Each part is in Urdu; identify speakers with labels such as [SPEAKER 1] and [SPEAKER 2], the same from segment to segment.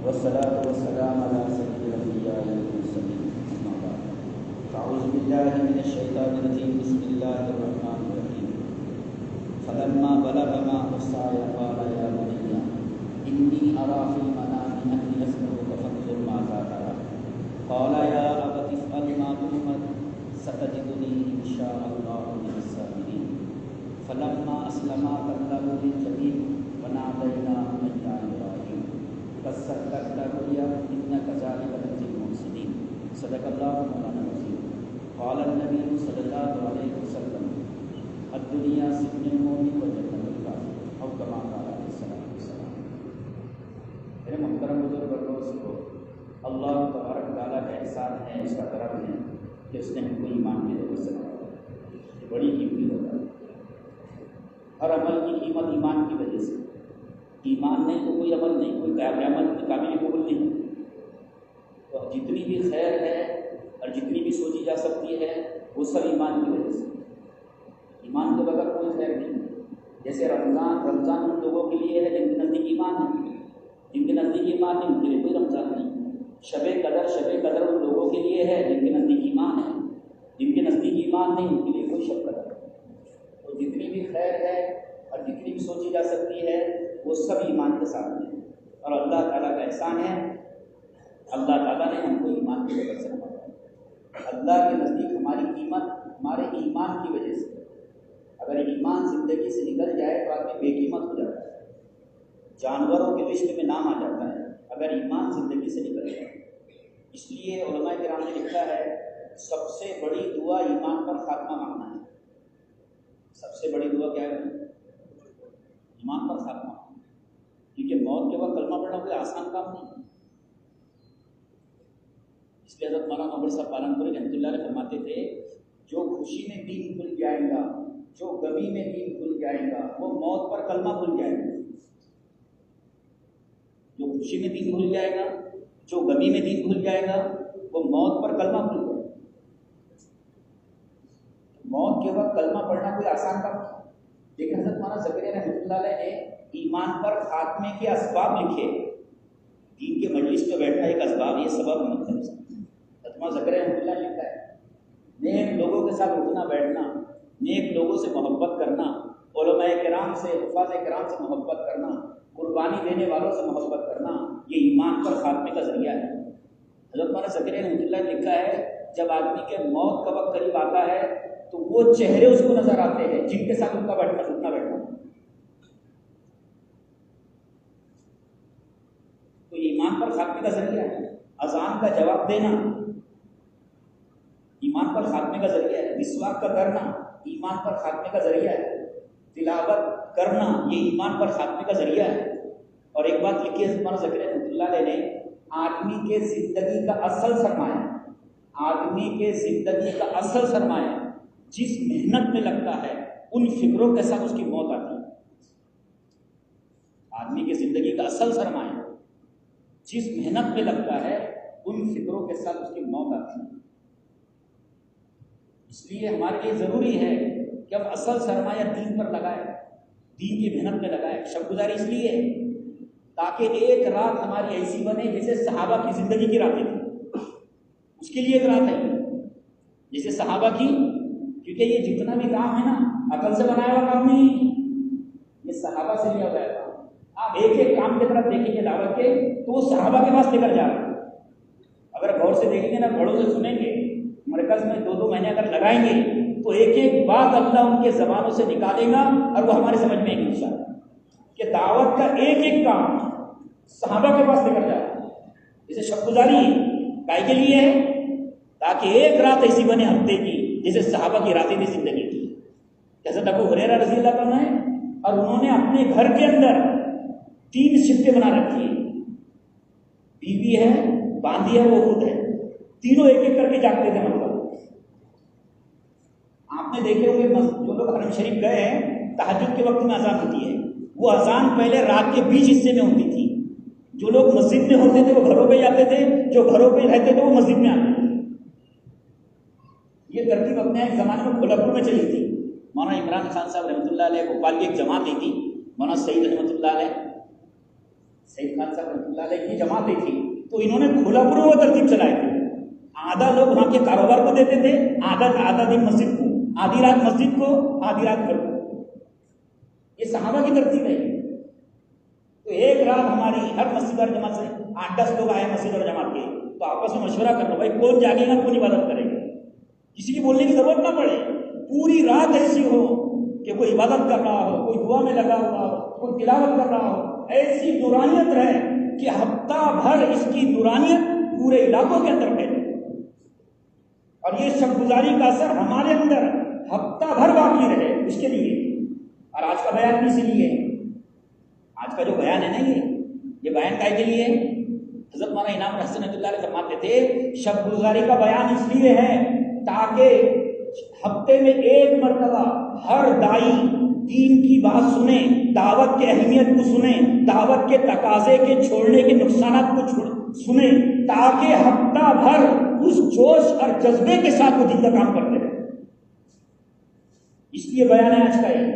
[SPEAKER 1] والصلاة والسلام على سيد الأنبياء والمرسلين أما بعد فأعوذ بالله من الشيطان الرجيم بسم الله الرحمن الرحيم فلما بلغ معه السعي قال يا بني إني أرى في المنام أني أذبحك فانظر ماذا ترى قال يا أبت افعل ما تؤمر ستجدني إن شاء الله من الصابرين فلما أسلما تله للجبين وناديناه أن يا إبراهيم قد صدقت الرؤيا إنا كذلك نجزي المحسنين صدق الله مولانا العظيم قال النبي صلى الله عليه وسلم الدنيا سجن المؤمن وجنة الكافر أو كما قال عليه الصلاة والسلام. میرے محترم بزرگ اور دوستو، اللہ تبارک تعالیٰ کا احسان ہے، اس کا کرم ہے کہ اس نے ہم کو ایمان کی دولت سے نوازا. یہ بڑی قیمتی دولت ہے. ہر عمل کی قیمت ایمان کی وجہ سے. ایمان نہیں تو کوئی عمل نہیں، کوئی عمل قابل قبول نہیں. تو جتنی بھی خیر ہے اور جتنی بھی سوچی جا سکتی ہے وہ سب ایمان کی وجہ سے. ایمان کے بغیر کوئی خیر نہیں. جیسے رمضان ان لوگوں کے لیے ہے جن کے نزدیک ایمان ہے، جن کے نزدیک ایمان نہیں ان کے لیے کوئی رمضان نہیں. شب قدر ان لوگوں کے لیے ہے جن کے نزدیک ایمان ہے، جن کے نزدیک ایمان نہیں ان کے لیے کوئی شب قدر. تو جتنی بھی خیر ہے اور جتنی بھی سوچی جا سکتی ہے وہ سب ایمان کے سامنے ہے. اور اللہ تعالیٰ کا احسان ہے، اللہ تعالیٰ نے ہم کو ایمان کی وجہ سے نوازا. اللہ کے نزدیک ہماری قیمت ہمارے ایمان کی وجہ سے. اگر ایمان زندگی سے نکل جائے تو آدمی بے قیمت ہو جاتا ہے، جانوروں کے لسٹ میں نام آ جاتا ہے اگر ایمان زندگی سے نکل جائے. اس لیے علماء کرام نے لکھا ہے سب سے بڑی دعا ایمان پر خاتمہ مانگنا ہے. سب سے بڑی دعا کیا ہے؟ ایمان پر خاتمہ. کیونکہ موت کے وقت کلمہ پڑھنا کوئی آسان کام نہیں. اس لیے حضرت مولانا عمر صاحب پالنپوری رحمۃ اللہ علیہ فرماتے تھے جو خوشی میں دین کھل جائے گا، جو غمی میں دین کھل جائے گا وہ موت پر کلمہ کھل جائے گا. جو خوشی میں دین کھل جائے گا، جو غمی میں دین کھل جائے گا وہ موت پر کلمہ کھل جائے گا. موت کے وقت کلمہ پڑھنا کوئی آسان کام نہیں. لیکن حضرت مولانا زکریا رحمۃ اللہ علیہ نے ایمان پر خاتمے کے اسباب لکھے. دین کے مجلس میں بیٹھا ایک اسباب، یہ سبب مطلب حضرت مولانا زکریا رحمۃ اللہ لکھا ہے نیک لوگوں کے ساتھ اٹھنا بیٹھنا، نیک لوگوں سے محبت کرنا، علماء کرام سے حفاظ کرام سے محبت کرنا، قربانی دینے والوں سے محبت کرنا، یہ ایمان پر خاتمے کا ذریعہ ہے. حضرت مولانا زکریا رحمۃ اللہ نے لکھا ہے جب آدمی کے موت کا وقت قریب آتا ہے تو وہ چہرے اس کو نظر آتے ہیں جن کے ساتھ ان کا بیٹھنا اٹھنا بیٹھنا. تو ایمان پر خاتمے کا ذریعہ ہے. اذان کا جواب دینا ایمان پر خاتمے کا ذریعہ ہے. مسواک کا کرنا ایمان پر خاتمے کا ذریعہ ہے. تلاوت کرنا یہ ایمان پر خاتمے کا ذریعہ ہے. اور ایک بات لکھی ہے مولانا زکریا رحمۃ اللہ علیہ نے، آدمی کے زندگی کا اصل سرمایہ، آدمی کے زندگی کا اصل سرمایہ جس محنت میں لگتا ہے ان فکروں کے ساتھ اس کی موت آتی ہے. آدمی کی زندگی کا اصل سرمایہ جس محنت میں لگتا ہے ان فکروں کے ساتھ اس کی موت آتی ہے. اس لیے ہمارے لیے ضروری ہے کہ ہم اصل سرمایہ دین پر لگائیں، دین کی محنت میں لگائیں. شب گزاری اس لیے تاکہ ایک رات ہماری ایسی بنے جیسے صحابہ کی زندگی کی راتیں تھیں. اس کے لیے ایک رات ہے جیسے صحابہ کی، کیونکہ یہ جتنا بھی کام ہے نا عقل سے بنایا ہوا کام نہیں، یہ صحابہ سے لیا ہوا ہے کام. آپ ایک ایک کام کی طرف دیکھیں گے دعوت کے تو وہ صحابہ کے پاس لے کر جا رہے ہیں. اگر غور سے دیکھیں گے نا، بڑوں سے سنیں گے، مرکز میں 2-2 مہینے اگر لگائیں گے تو ایک ایک بات اللہ ان کے زبانوں سے نکالے گا اور وہ ہمارے سمجھ میں نہیں گھسا کہ دعوت کا ایک ایک کام صحابہ کے پاس لے کر جا رہا ہے. جیسے شب گزاری کائے کے لیے ہے تاکہ ایک رات ایسی بنے ہفتے کی جیسے صحابہ کی راتیں تھی زندگی کی. جیسے ابو ہریرہ رضی اللہ عنہ ہے اور انہوں نے اپنے گھر کے اندر 3 شفٹیں بنا رکھی ہیں. بیوی ہے، باندھی ہے، وہ خود ہے، تینوں ایک ایک کر کے جاگتے تھے. مطلب آپ نے دیکھے ہوئے جو لوگ حرم شریف گئے ہیں تہجد کے وقت میں اذان ہوتی ہے، وہ اذان پہلے رات کے بیچ حصے میں ہوتی تھی. جو لوگ مسجد میں ہوتے تھے وہ گھروں پہ جاتے تھے، جو گھروں پہ رہتے تھے وہ مسجد میں آتے تھے. یہ ترتیب اپنے ایک زمانے میں کھولپور میں چلی تھی. مولانا عمران خان صاحب رحمۃ اللہ علیہ بھوپال کی ایک جماعت دی تھی. مولانا سعید رحمۃ اللہ علیہ، سعید خان صاحب رحمۃ اللہ علیہ کی جماعتیں تھی، تو انہوں نے کھلا پورا وہ ترتیب چلائی تھی، آدھا لوگ وہاں کے کاروبار کو دیتے تھے، آدھا دن مسجد کو، آدھی رات مسجد کو، آدھی رات گھر کو. یہ صحابہ کی ترتیب ہے. تو ایک رات ہماری ہر مسجد اور جماعت سے 8-10 لوگ آئے مسجد اور جماعت کے، تو آپس میں مشورہ کر لو بھائی کون جاگے گا کون عبادت کرے گا، کسی کی بولنے کی ضرورت نہ پڑے. پوری رات ایسی ہو کہ کوئی عبادت کر رہا ہو، کوئی دعا میں لگا ہوا ہو، کوئی تلاوت کر رہا ہو، ایسی نورانیت رہے کہ ہفتہ بھر اس کی نورانیت پورے علاقوں کے اندر پھیلے. اور یہ شب گزاری کا اثر ہمارے اندر ہفتہ بھر باقی رہے، اس کے لیے. اور آج کا بیان بھی اسی لیے، آج کا جو بیان ہے نا یہ بیان کا کے لیے حضرت مولانا انعام الحسن رحمۃ اللہ علیہ فرماتے تھے شب گزاری کا بیان اس لیے ہے تاکہ ہفتے میں ایک مرتبہ ہر دائی دین کی بات سنیں، دعوت کی اہمیت کو سنیں، دعوت کے تقاضے کے چھوڑنے کے نقصانات کو سنیں، تاکہ ہفتہ بھر اس جوش اور جذبے کے ساتھ وہ دین کا کام کرتے رہے. اس لیے بیان ہے آج کا یہ،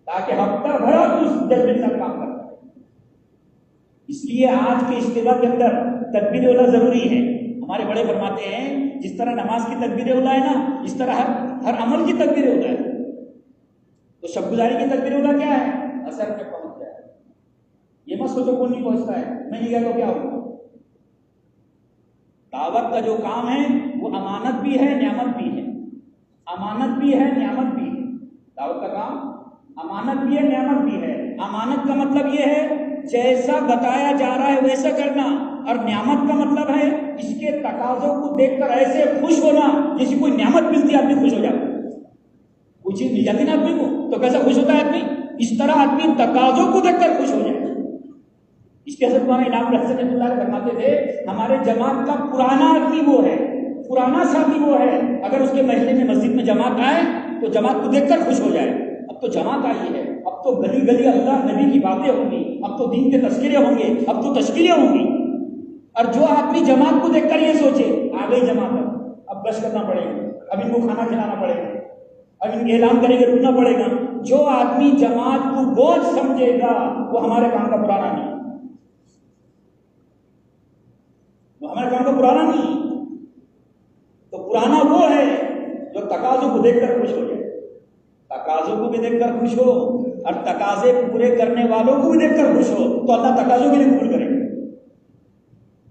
[SPEAKER 1] تاکہ ہفتہ بھر اس جذبے کے ساتھ کام کرتے. اس لیے آج کے اجتماع کے اندر تکبیر اولیٰ ضروری ہے. ہمارے بڑے فرماتے ہیں جس طرح نماز کی تکبیر اولیٰ ہے نا، اس طرح ہر عمل کی تکبیر اولیٰ ہے. تو شب گزاری کی تکبیر اولیٰ کیا ہے؟ اثر میں پہنچ جائے. یہ مت سوچو کون نہیں پہنچتا ہے، میں نہیں گیا تو کیا ہوگا. دعوت کا جو کام ہے وہ امانت بھی ہے نعمت بھی ہے، امانت بھی ہے نعمت بھی ہے. دعوت کا کام امانت بھی ہے نعمت بھی ہے. امانت کا مطلب یہ ہے جیسا بتایا جا رہا ہے ویسا کرنا، اور نعمت کا مطلب ہے اس کے تقاضوں کو دیکھ کر ایسے خوش ہونا جیسی کوئی نعمت ملتی ہے آدمی خوش ہو جاتا ہے. کوئی چیز مل جاتی نا آدمی کو تو کیسا خوش ہوتا ہے آدمی، اس طرح آدمی تقاضوں کو دیکھ کر خوش ہو جائے. اس کے حضرت مولانا انعام الحسن رحمۃ اللہ علیہ فرماتے تھے ہمارے جماعت کا پرانا آدمی وہ ہے، پرانا ساتھی وہ ہے، اگر اس کے محلے میں مسجد میں جماعت آئے تو جماعت کو دیکھ کر خوش ہو جائے. اب تو جماعت آئی ہے، اب تو گلی گلی اللہ نبی کی باتیں ہوں گی، اب تو دین کے تذکرے ہوں گے، اب تو تشکیلیں ہوں گی. اور جو آدمی جماعت کو دیکھ کر یہ سوچے آ گئی جماعت، اب گشت کرنا پڑے گا، اب ان کو کھانا کھلانا پڑے گا، اب ان کے اعلان کریں گے رکنا پڑے گا، جو آدمی جماعت کو بوجھ سمجھے گا وہ ہمارے کام کا پرانا نہیں، وہ ہمارے کام کا پرانا نہیں. تو پرانا وہ ہے جو تقاضوں کو دیکھ کر خوش ہو جائے. تقاضوں کو بھی دیکھ کر خوش ہو اور تقاضے پورے کرنے والوں کو بھی دیکھ کر خوش ہو تو اللہ تقاضوں کے لیے قبول کرے گا.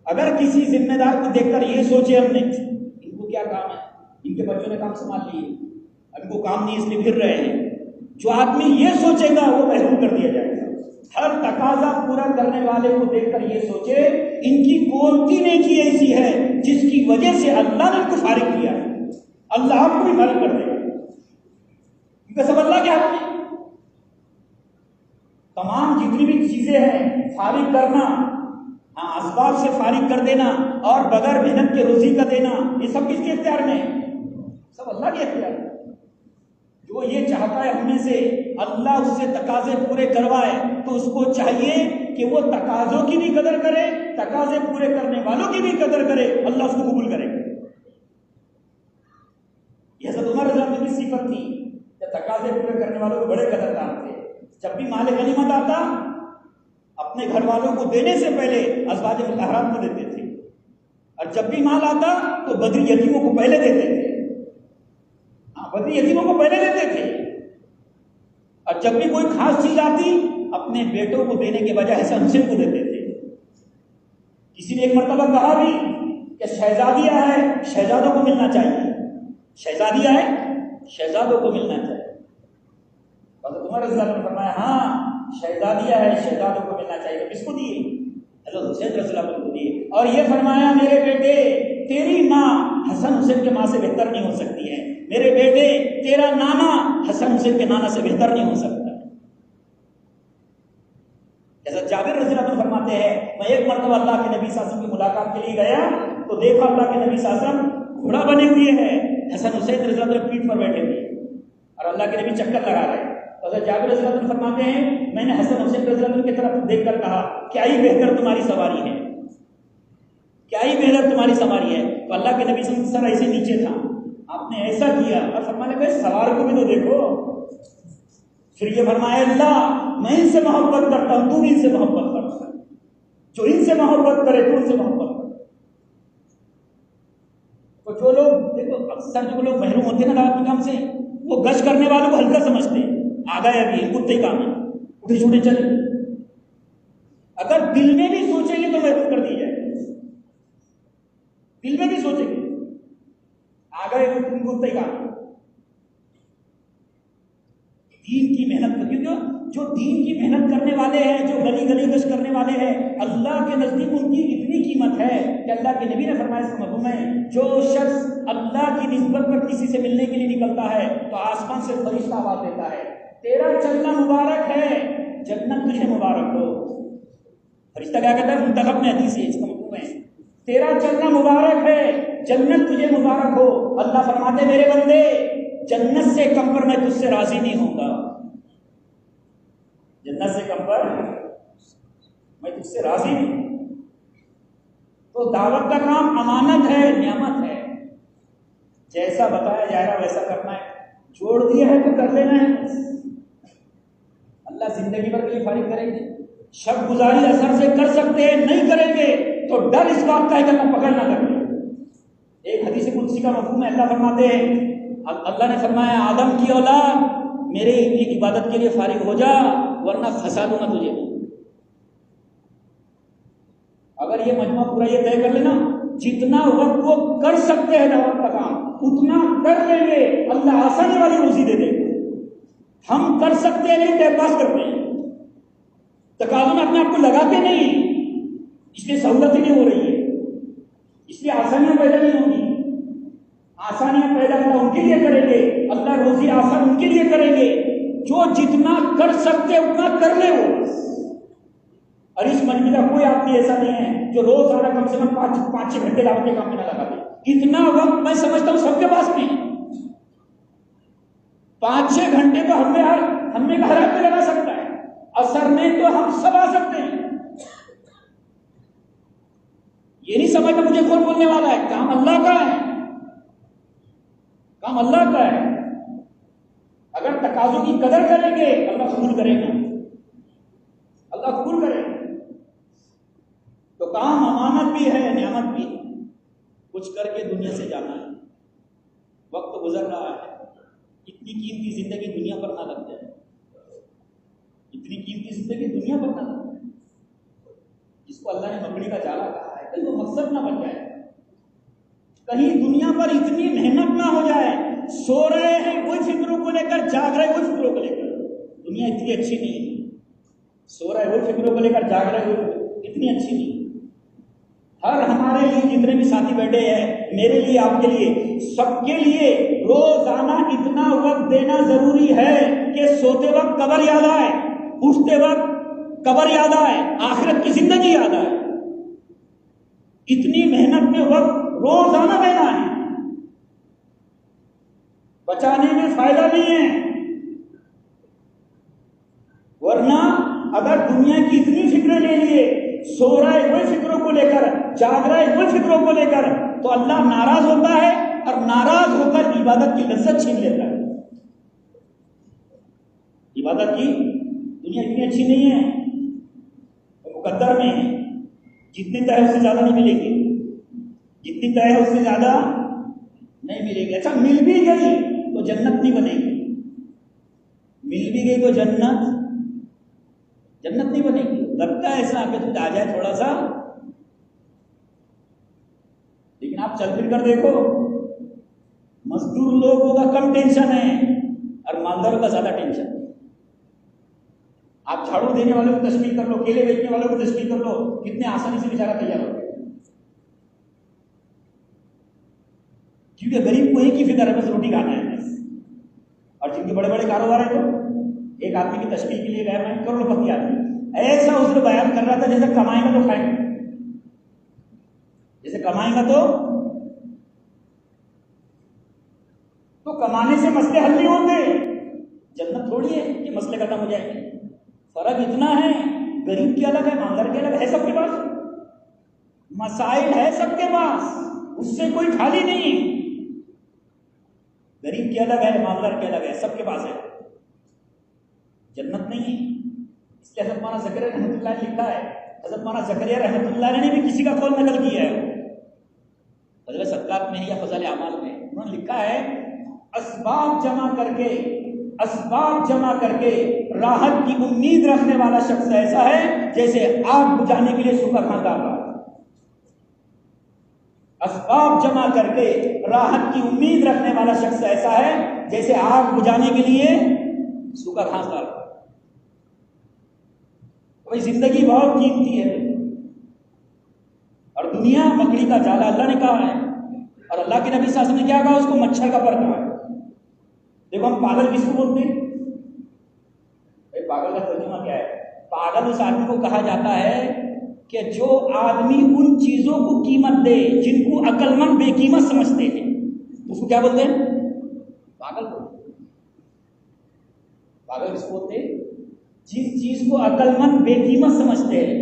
[SPEAKER 1] اگر کسی ذمہ دار کو دیکھ کر یہ سوچے ہم نے ان کو کیا کام ہے، ان کے بچوں نے کام سنبھال لیے، ان کو کام نہیں اس لیے پھر رہے ہیں، جو آدمی یہ سوچے گا وہ محروم کر دیا جائے گا. ہر تقاضا پورا کرنے والے کو دیکھ کر یہ سوچے ان کی کون سی نیکی ایسی ہے جس کی وجہ سے اللہ نے ان کو فارغ کیا ہے، اللہ آپ کو بھی فارغ کر دے گا، کیونکہ سب اللہ کے ہاتھ میں. تمام جتنی بھی چیزیں ہیں فارغ کرنا، ہاں اسباب سے فارغ کر دینا اور بغیر محنت کے روزی کا دینا، یہ سب کس کے اختیار میں ہے؟ سب اللہ کے اختیار میں. جو یہ چاہتا ہے ہم میں سے اللہ اس سے تقاضے پورے کروائے تو اس کو چاہیے کہ وہ تقاضوں کی بھی قدر کرے، تقاضے پورے کرنے والوں کی بھی قدر کرے، اللہ اس کو قبول کرے. یہ حضرت عمر رضی اللہ عنہ کی صفت تھی کہ تقاضے پورے کرنے والوں کو بڑے قدردان تھے. جب بھی مال غنیمت آتا اپنے گھر والوں کو دینے سے پہلے ازواج مطہرات کو دیتے تھے، اور جب بھی مال آتا تو بدری یتیموں کو پہلے دیتے تھے. بدری یتیموں کو پہلے دیتے تھے. اور جب بھی کوئی خاص چیز آتی اپنے بیٹوں کو دینے کے بجائے حسن حسین کو دیتے تھے. کسی نے ایک مرتبہ کہا بھی کہ شہزادیہ ہے شہزادوں کو ملنا چاہیے، شہزادیہ ہے شہزادوں کو ملنا چاہیے. حضرت عمر رضی اللہ عنہ نے فرمایا ہاں شہزادیہ ہے شہزادوں کو ملنا چاہیے. تو کس کو دیے؟ حضرت حسین رضی اللہ عنہ کو دیے. اور یہ فرمایا میرے بیٹے تیری ماں حسن حسین کے ماں سے بہتر نہیں ہو سکتی ہے، میرے بیٹے تیرا نانا حسن حسین کے نانا سے بہتر نہیں ہو سکتا. حضرت جابر رضی اللہ عنہ فرماتے ہیں میں ایک مرتبہ اللہ کے نبی صلی اللہ علیہ وسلم کی ملاقات کے لیے گیا تو دیکھا اللہ کے نبی صلی اللہ علیہ وسلم گھوڑا بنے ہوئے ہیں، حسن حسین رضی اللہ عنہ پیٹھ پر بیٹھے ہوئے اور اللہ کے نبی چکر لگا رہے ہیں. حضرت جابر رضی اللہ عنہ فرماتے ہیں میں نے حسن حسین رضی اللہ عنہ کی طرف دیکھ کر کہا کیا ہی بہتر تمہاری سواری ہے، کیا ہی بہتر تمہاری سواری ہے. تو اللہ کے نبی صلی اللہ علیہ وسلم سر ایسے نیچے تھا، آپ نے ایسا کیا اور فرمانے کہ سوار کو بھی تو دیکھو، پھر یہ فرمایا اللہ میں ان سے محبت کرتا ہوں، تو ان سے محبت کرتا ہے، جو ان سے محبت کرے تو ان سے محبت کرے۔ تو جو لوگ دیکھو اکثر جو لوگ محروم ہوتے ہیں نا دعوت کے کام سے، وہ گشت کرنے والوں کو ہلکا سمجھتے ہیں، آ گئے ابھی کتے کام ہے، اٹھے چھوٹے چلے۔ اگر دل میں بھی سوچیں گے تو محروم کر دی جائے، دل میں بھی سوچیں گے آ گئے کتے کام۔ دین کی محنت کر، کیونکہ جو دین کی محنت کرنے والے ہیں، جو گلی گلی گشت کرنے والے ہیں، اللہ کے نزدیک ان کی اتنی قیمت ہے کہ اللہ کے نبی نے فرمایا اس مفہوم ہے، جو شخص اللہ کی نسبت پر کسی سے ملنے کے لیے نکلتا ہے تو آسمان سے فرشتہ آواز دیتا ہے تیرا چلنا مبارک ہے، جنت تجھے مبارک ہو۔ فرشتہ کیا کہتا ہے؟ منتخب میں حدیث ہے، اس کا مفہوم ہے تیرا چلنا مبارک ہے، جنت تجھے مبارک ہو۔ اللہ فرماتے میرے بندے جنت سے کم پر میں تجھ سے راضی نہیں ہوں گا، جنت سے کم پر میں تجھ سے راضی نہیں ہوں۔ تو دعوت کا کام امانت ہے، نعمت ہے، جیسا بتایا جائے گا ویسا کرنا ہے، چھوڑ دیا ہے تو کر لینا ہے۔ اللہ زندگی بھر کے لیے فارغ کریں گے، شب گزاری اثر سے کر سکتے ہیں، نہیں کریں گے تو ڈر اس بات کا ہے کہ اللہ پکڑ نہ کر لے۔ ایک حدیث قدسی کا مفہوم ہے، اللہ فرماتے ہیں، اللہ نے فرمایا آدم کی اولاد میرے ایک عبادت کے لیے فارغ ہو جا ورنہ پھنسا دوں گا تجھے۔ اگر یہ مجموعہ پورا یہ طے کر لینا جتنا وقت وہ کر سکتے ہیں دعوت کا کام اتنا کر لیں گے، اللہ آسانی والی روزی دے دے گا۔ ہم کر سکتے ہیں لیکن ٹائم پاس کرتے ہیں، تقاضوں میں اپنے آپ کو لگاتے نہیں، اس لیے سہولت ہی نہیں ہو رہی ہے، اس لیے آسانیاں پیدا نہیں ہوگی۔ آسانیاں پیدا اللہ ان کے لیے کریں گے، اللہ روزی آسان ان کے لیے کریں گے، جو جتنا کر سکتے اتنا کر لے وہ۔ اور اس مجمع کا کوئی آدمی ایسا نہیں ہے جو روزانہ کم سے کم 5-6 گھنٹے دعوت کے کام میں نہ لگا دے۔ اتنا وقت میں سمجھتا ہوں سب کے پاس نہیں ہے، 5-6 گھنٹے تو ہم میں ہر آدمی لگا سکتا ہے، اثر میں تو ہم سب آ سکتے ہیں۔ یہ نہیں سمجھتا مجھے کون بولنے والا ہے، کام اللہ کا ہے، کام اللہ کا ہے۔ اگر تقاضوں کی قدر کریں گے اللہ قبول کرے گا، اللہ قبول کرے گا۔ تو کام امانت بھی ہے، نعمت بھی ہے، کچھ کر کے دنیا سے جانا ہے۔ وقت گزر رہا ہے، اتنی قیمتی زندگی دنیا پر نہ لگ جائے، اتنی قیمتی زندگی دنیا پر نہ لگ جائے، جس کو اللہ نے مکڑی کا جالا کہا ہے، کہیں وہ مقصد نہ بن جائے، کہیں دنیا پر اتنی محنت نہ ہو جائے، سو رہے ہیں کوئی فکروں کو لے کر، جاگ رہے کوئی فکروں کو لے کر۔ دنیا اتنی اچھی نہیں ہے، سو رہے کوئی فکروں کو لے کر، جاگ رہے کوئی اتنی اچھی نہیں۔ ہر ہمارے لیے جتنے بھی ساتھی بیٹھے ہیں، میرے لیے، آپ کے لیے، سب کے لیے روزانہ اتنا وقت دینا ضروری ہے کہ سوتے وقت قبر یاد آئے، اٹھتے وقت قبر یاد آئے، آخرت کی زندگی یاد آئے۔ اتنی محنت میں وقت روزانہ دینا ہے، بچانے میں فائدہ نہیں ہے۔ ورنہ اگر دنیا کی اتنی فکریں لے لیے، سو رہا ہے کوئی فکروں کو لے کر، جاگ رہا ہے کوئی فکروں کو لے کر، تو اللہ ناراض ہوتا ہے، اور ناراض ہو کر عبادت کی لذت چھین لیتا ہے۔ عبادت کی دنیا اتنی اچھی نہیں ہے، مقدر میں ہے، جتنی طے اس سے زیادہ نہیں ملے گی، جتنی طے ہے اس سے زیادہ نہیں ملے گی۔ اچھا مل بھی گئی تو جنت نہیں بنے گی، مل بھی گئی تو جنت نہیں بنے گی۔ لگتا ہے ایسا کہ تم آ جائے تھوڑا سا، لیکن آپ چل پھر کر دیکھو، مزدور لوگوں کا کم ٹینشن ہے اور مالداروں کا زیادہ ٹینشن ہے۔ آپ جھاڑو دینے والوں کو تشکیل کر لو، کیلے بیچنے والوں کو تشکیل کر لو، کتنے آسانی سے بیچارہ تیار ہو گیا، کیونکہ غریب کو ایک ہی فکر ہے، بس روٹی کھانا ہے بس۔ اور جن کے بڑے بڑے کاروبار ہیں تو ایک آدمی کی تشکیل کے لیے گئے میں کروڑ پتی آدمی، ایسا اس نے بیان کر رہا تھا جیسے کمائیں گا تو کھائیں گے، جیسے کمائیں گا تو کمانے سے مسئلے حل نہیں ہوتے۔ جنت تھوڑی ہے کہ مسئلے ختم ہو جائیں گے، فرق اتنا ہے، غریب کی الگ ہے، مالدار کی الگ ہے، سب کے پاس مسائل ہے، سب کے پاس، اس سے کوئی خالی نہیں، غریب کی الگ ہے، مالدار کی الگ ہے، سب کے پاس ہے۔ جنت نہیں ہے. اس لیے حضرت مولانا زکریا رحمۃ اللہ نے لکھا ہے، حضرت مولانا زکریا رحمۃ اللہ نے بھی کسی کا قول نقل کیا ہے، فضل صدقات میں یا فضل اعمال میں انہوں نے لکھا ہے اسباب جمع کر کے راحت کی امید رکھنے والا شخص ایسا ہے جیسے آگ بجھانے کے لیے سوکھا کھانا رہا. اسباب جمع کر کے راحت کی امید رکھنے والا شخص ایسا ہے جیسے آگ بجھانے کے لیے سوکھا گھاس ڈال رہا. بھائی زندگی بہت قیمتی ہے اور دنیا مکڑی کا جالا اللہ نے کہا ہے، اور اللہ کے نبی صلی اللہ علیہ وسلم نے کیا کہا؟ اس کو مچھر کا پر کہا ہے. دیکھو ہم پاگل کس کو بولتے ہیں؟ بھائی پاگل کا ترجمہ کیا ہے؟ پاگل اس آدمی کو کہا جاتا ہے کہ جو آدمی ان چیزوں کو قیمت دے جن کو عقل مند بے قیمت سمجھتے ہیں، اس کو کیا بولتے ہیں؟ پاگل بولتے ہیں. پاگل کس کو بولتے ہیں؟ جس چیز کو عقل مند بے قیمت سمجھتے ہیں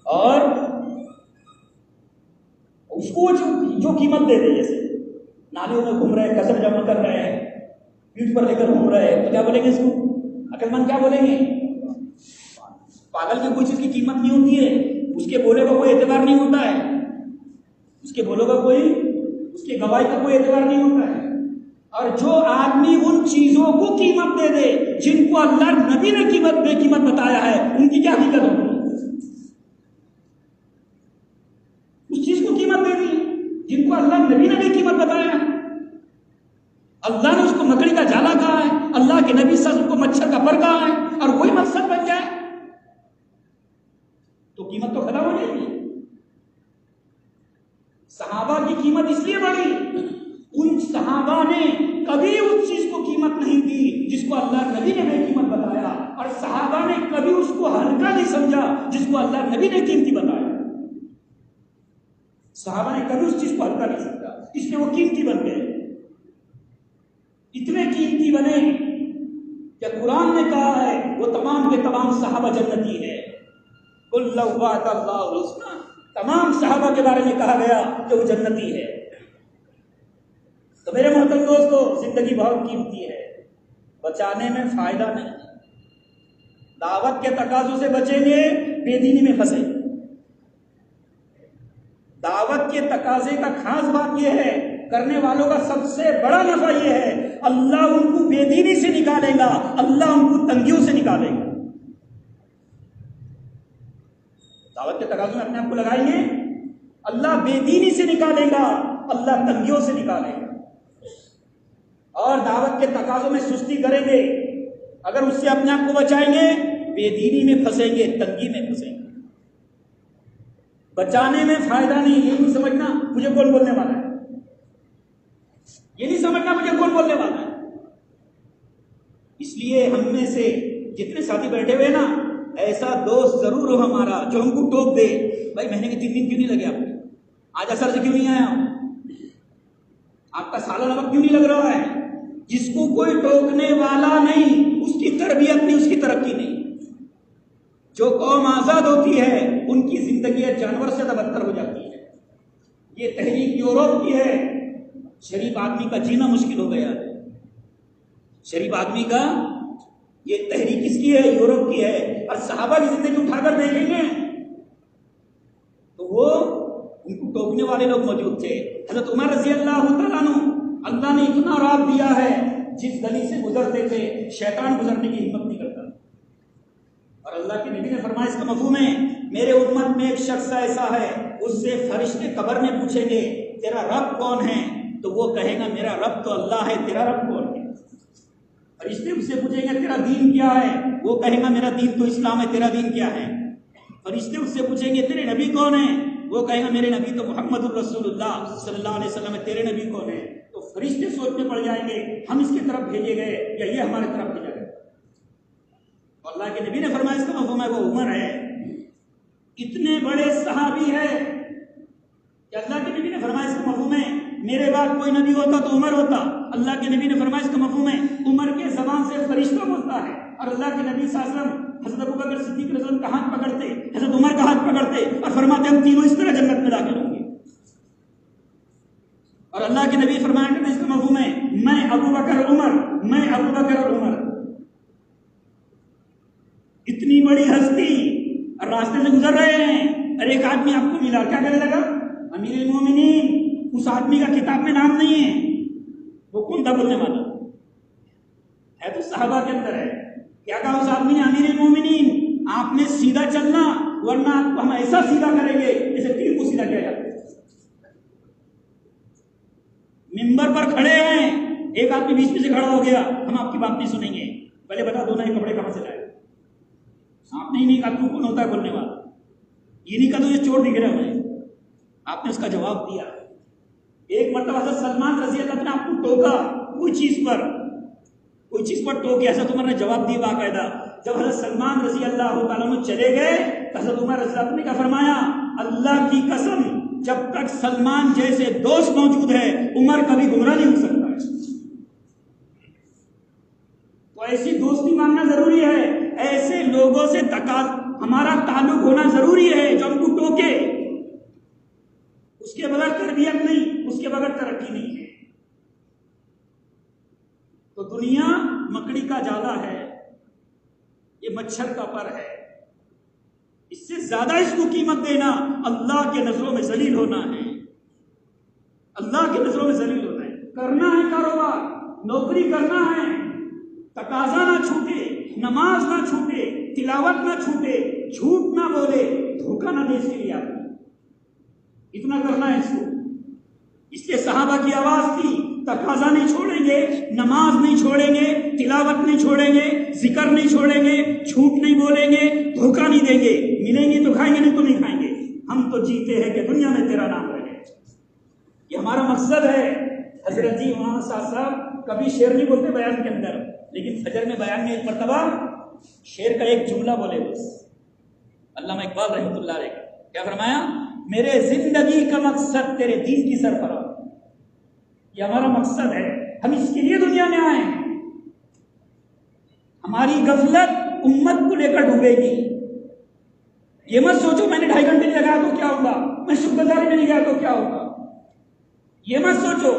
[SPEAKER 1] اور اس کو جو قیمت دے دے. جیسے نالیوں میں گھوم رہے ہیں، کچرا جمع کر رہے ہیں، پیٹھ پر لے کر گھوم رہے ہیں، تو کیا بولیں گے اس کو؟ عقل مند کیا بولیں گے؟ پاگل کی کوئی چیز کی قیمت نہیں ہوتی ہے، اس کے بولے کا کوئی اعتبار نہیں ہوتا ہے، اس کے بولوں کا اس کی گواہی کا کوئی اعتبار نہیں ہوتا ہے. اور جو آدمی ان چیزوں کو قیمت دے دے جن کو اللہ نبی نے بے قیمت بتایا ہے، ان کی کیا حقیقت ہوگی؟ اس چیز کو قیمت دے دی جن کو اللہ نبی نے بے قیمت بتایا ہے. اللہ نے اس کو مکڑی کا جالا کہا ہے، اللہ کے نبی صلی اللہ علیہ وسلم کو مچھر کا پر کہا ہے، اور کوئی مقصد بن جائے تو قیمت تو ختم ہو جائے گی. صحابہ کی قیمت اس لیے بڑھی، ان صحابہ نے کبھی اس چیز کو قیمت نہیں دی جس کو اللہ نبی نے بے قیمت بتایا، اور صحابہ نے کبھی اس کو ہلکا نہیں سمجھا جس کو اللہ نبی نے قیمتی بتایا. صحابہ نے کبھی اس چیز کو ہلکا نہیں سمجھا، اس لیے وہ قیمتی بن گئے. اتنے قیمتی بنے کہ قرآن نے کہا ہے وہ تمام کے تمام صحابہ جنتی ہے. کُلًّا وعد اللہ الحسنى، تمام صحابہ کے بارے میں کہا گیا کہ وہ جنتی ہے. تو میرے محترم دوستو، زندگی بہت قیمتی ہے، بچانے میں فائدہ نہیں. دعوت کے تقاضوں سے بچیں گے، بے دینی میں پھنسیں گے. دعوت کے تقاضے کا خاص بات یہ ہے، کرنے والوں کا سب سے بڑا نفع یہ ہے، اللہ ان کو بے دینی سے نکالے گا، اللہ ان کو تنگیوں سے نکالے گا. دعوت کے تقاضوں میں اپنے آپ کو لگائیں گے، اللہ بے دینی سے نکالے گا، اللہ تنگیوں سے نکالے گا. اور دعوت کے تقاضوں میں سستی کریں گے، اگر اس سے اپنے آپ کو بچائیں گے، بے دینی میں پھنسیں گے، تنگی میں پھنسیں گے. بچانے میں فائدہ نہیں. یہ نہیں سمجھنا مجھے کون بولنے والا ہے، یہ نہیں سمجھنا مجھے کون بولنے والا ہے. اس لیے ہم میں سے جتنے ساتھی بیٹھے ہوئے نا، ایسا دوست ضرور ہو ہمارا جو ہم کو ٹوک دے، بھائی مہینے کے 3 دن کیوں نہیں لگے آپ کو؟ آج اثر سے کیوں نہیں آیا؟ آپ کا سالانہ وقت کیوں نہیں لگ رہا ہے؟ جس کو کوئی ٹوکنے والا نہیں، اس کی تربیت نہیں، اس کی ترقی نہیں. جو قوم آزاد ہوتی ہے ان کی زندگی جانور سے بدتر ہو جاتی ہے. یہ تحریک یورپ کی ہے. شریف آدمی کا جینا مشکل ہو گیا ہے. شریف آدمی کا یہ تحریک کس کی ہے؟ یورپ کی ہے. اور صحابہ کی زندگی اٹھا کر دیکھیں گے تو وہ ان کو ٹوکنے والے لوگ موجود تھے. حضرت عمر رضی اللہ تعالیٰ عنہ، اللہ نے اتنا راب دیا ہے، جس گلی سے گزرتے تھے شیطان گزرنے کی ہمت نہیں کرتا. اور اللہ کے نبی نے فرمایا اس کا مفہوم ہے، میرے امت میں ایک شخص ایسا ہے، اس سے فرشتے قبر میں پوچھیں گے تیرا رب کون ہے؟ تو وہ کہے گا میرا رب تو اللہ ہے، تیرا رب کون ہے؟ فرشتے اس سے پوچھیں گے تیرا دین کیا ہے؟ وہ کہے گا میرا دین تو اسلام ہے، تیرا دین کیا ہے؟ فرشتے اس سے پوچھیں گے تیرے نبی کون ہے؟ وہ کہے گا میرے نبی تو محمد الرسول اللہ صلی اللہ علیہ وسلم ہے، تیرے نبی کون ہے؟ تو فرشتے سوچ میں پڑ جائیں گے ہم اس کی طرف بھیجے گئے یا یہ ہمارے طرف بھیجا گیا. اللہ کے نبی نے فرمایا اس کا مفہوم ہے وہ عمر ہے. اتنے بڑے صحابی ہے کہ اللہ کے نبی نے فرمایا اس کا مفہوم ہے میرے بعد کوئی نبی ہوتا تو عمر ہوتا. اللہ کے نبی نے فرمایا اس کا مفہوم ہے عمر کے زبان سے فرشتہ بولتا ہے. اور اللہ کے نبی صلی اللہ علیہ وسلم حضرت ابوبکر صدیق رضی اللہ عنہ کا ہاتھ پکڑتے، حضرت عمر کا ہاتھ پکڑتے اور فرماتے ہم تینوں اس طرح جنت میں داخل ہوں گے. اور اللہ کے نبی فرمایا کہ اس کا مفہوم ہے میں ابوبکر عمر، میں ابوبکر اور عمر.
[SPEAKER 2] اتنی بڑی ہستی اور راستے سے گزر رہے ہیں اور ایک آدمی آپ کو ملا, کیا کہنے لگا؟ امیر المومنین. اس آدمی کا کتاب میں نام نہیں ہے. وہ کون تھا بولنے والا؟ ہے تو صحابہ کے اندر ہے. کیا کہا اس آدمی نے؟ امیر المومنین آپ نے سیدھا چلنا ورنہ آپ کو ہم ایسا سیدھا کریں گے جیسے تیر کو سیدھا کیا جاتا ہے. ممبر پر کھڑے ہیں, ایک آدمی بیچ میں سے کھڑا ہو گیا, ہم آپ کی بات نہیں سنیں گے, پہلے بتا دو نا یہ کپڑے کہاں سے لائے. آپ نے نہیں کہا تو کون ہوتا ہے بولنے والا, یہ نہیں کہا تو یہ چور دکھ رہا ہے. آپ نے اس کا جواب دیا. ایک مرتبہ حضرت سلمان رضی اللہ عنہ نے آپ کو ٹوکا کوئی چیز پر ٹوکے, ایسا تمہارا نے جواب دیا باقاعدہ. جب حضرت سلمان رضی اللہ تعالیٰ عنہ چلے گئے تو حضرت عمر رضی اللہ عنہ نے کیا فرمایا؟ اللہ کی قسم جب تک سلمان جیسے دوست موجود ہے عمر کبھی گمراہ نہیں ہو سکتا ہے. تو ایسی دوستی ماننا ضروری ہے, ایسے لوگوں سے ہمارا تعلق ہونا ضروری ہے جو ہم کو ٹوکے. اس کے بغیر تربیت نہیں, اس کے بغیر ترقی نہیں ہے. تو دنیا مکڑی کا جالا ہے, یہ مچھر کا پر ہے. اس سے زیادہ اس کو قیمت دینا اللہ کے نظروں میں ذلیل ہونا ہے. اللہ کے نظروں میں ذلیل ہونا ہے. کرنا ہے کاروبار, نوکری کرنا ہے, تقاضا نہ چھوٹے, نماز نہ چھوٹے, تلاوت نہ چھوٹے, جھوٹ نہ بولے, دھوکہ نہ دے اس کے لیے آدمی. اتنا کرنا ہے اس کو. اس لیے صحابہ کی آواز تھی, تقاضا نہیں چھوڑیں گے, نماز نہیں چھوڑیں گے, تلاوت نہیں چھوڑیں گے, ذکر نہیں چھوڑیں گے, جھوٹ نہیں بولیں گے, دھوکہ نہیں دیں گے. ملیں گے تو کھائیں گے, نہیں تو نہیں کھائیں گے. ہم تو جیتے ہیں کہ دنیا میں تیرا نام رہے. یہ ہمارا مقصد ہے. حضرت جی مولانا صاحب کبھی شعر نہیں بولتے بیان کے اندر, لیکن فجر میں بیان میں ایک مرتبہ شعر کا ایک جملہ بولے بس. علامہ اقبال رحمۃ اللہ علیہ کا کیا فرمایا؟ میرے زندگی کا مقصد تیرے دین کی سرفراہ. یہ ہمارا مقصد ہے, ہم اس کے لیے دنیا میں آئے ہیں. ہماری غفلت امت کو لے کر ڈوبے گی. یہ مت سوچو میں نے 2.5 گھنٹے نہیں لگایا تو کیا ہوگا, میں شکر گزاری میں نہیں گیا تو کیا ہوگا. یہ مت سوچو.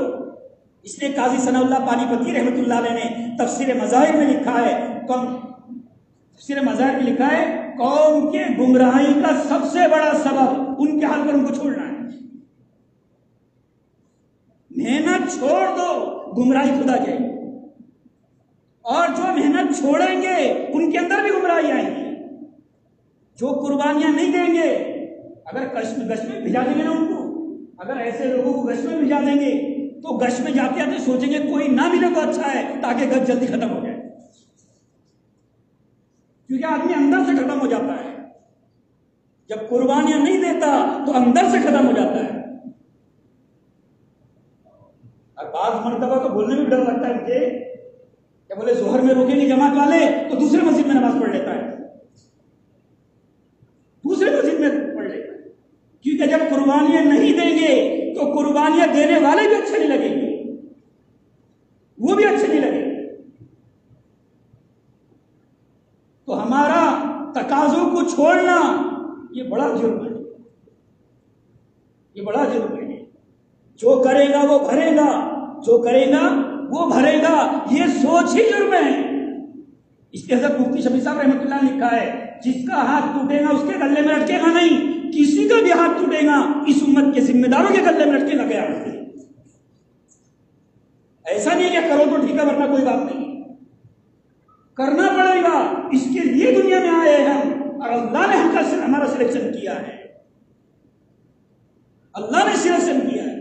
[SPEAKER 2] اس لیے قاضی ثناء اللہ پانی پتی رحمۃ اللہ علیہ نے تفسیر مظاہر میں لکھا ہے, تفسیر مظاہر میں لکھا ہے قوم کے گمراہی کا سب سے بڑا سبب ان کے حال پر ان کو چھوڑنا ہے. محنت چھوڑ دو, گمراہی خدا جائے گی. اور جو محنت چھوڑیں گے ان کے اندر بھی گمراہی آئیں گی. جو قربانیاں نہیں دیں گے, اگر گش میں بھجا دیں گے نا ان کو, اگر ایسے لوگوں کو گش میں بھجا دیں گے تو گش میں جاتے آتے سوچیں گے کوئی نہ ملے تو اچھا ہے تاکہ گش جلدی ختم ہو جائے. کیونکہ آدمی اندر سے ختم ہو جاتا ہے. جب قربانیاں نہیں دیتا تو اندر سے ختم ہو جاتا ہے. اور بعض مرتبہ تو بولنے میں ڈر لگتا ہے مجھے, کیا بولے ظہر میں روکیں گے جماعت والے تو دوسرے مسجد میں نماز پڑھ لیتا ہے, دوسرے مسجد میں پڑھ لیتا ہے. کیونکہ جب قربانیاں نہیں دیں گے تو قربانیاں دینے والے بھی اچھے نہیں لگیں گے, وہ بھی اچھے نہیں لگیں گے. تو ہمارا تقاضوں کو چھوڑنا یہ بڑا جرم ہے, یہ بڑا جرم ہے. جو کرے گا وہ بھرے گا, جو کرے گا وہ بھرے گا, یہ سوچ ہی جرم ہے. اس کے حضرت مفتی شفیع صاحب رحمۃ اللہ نے لکھا ہے جس کا ہاتھ ٹوٹے گا اس کے گلے میں لٹکے گا نہیں, کسی کا بھی ہاتھ ٹوٹے گا اس امت کے ذمہ داروں کے گلے میں لٹکے گا گیا. ایسا نہیں ہے کہ کرو تو ٹھیک ہے ورنہ کوئی بات نہیں, کرنا پڑے گا. اس کے لیے دنیا میں آئے ہیں ہم, اور اللہ نے ہمارا سلیکشن کیا ہے. اللہ نے سلیکشن کیا ہے.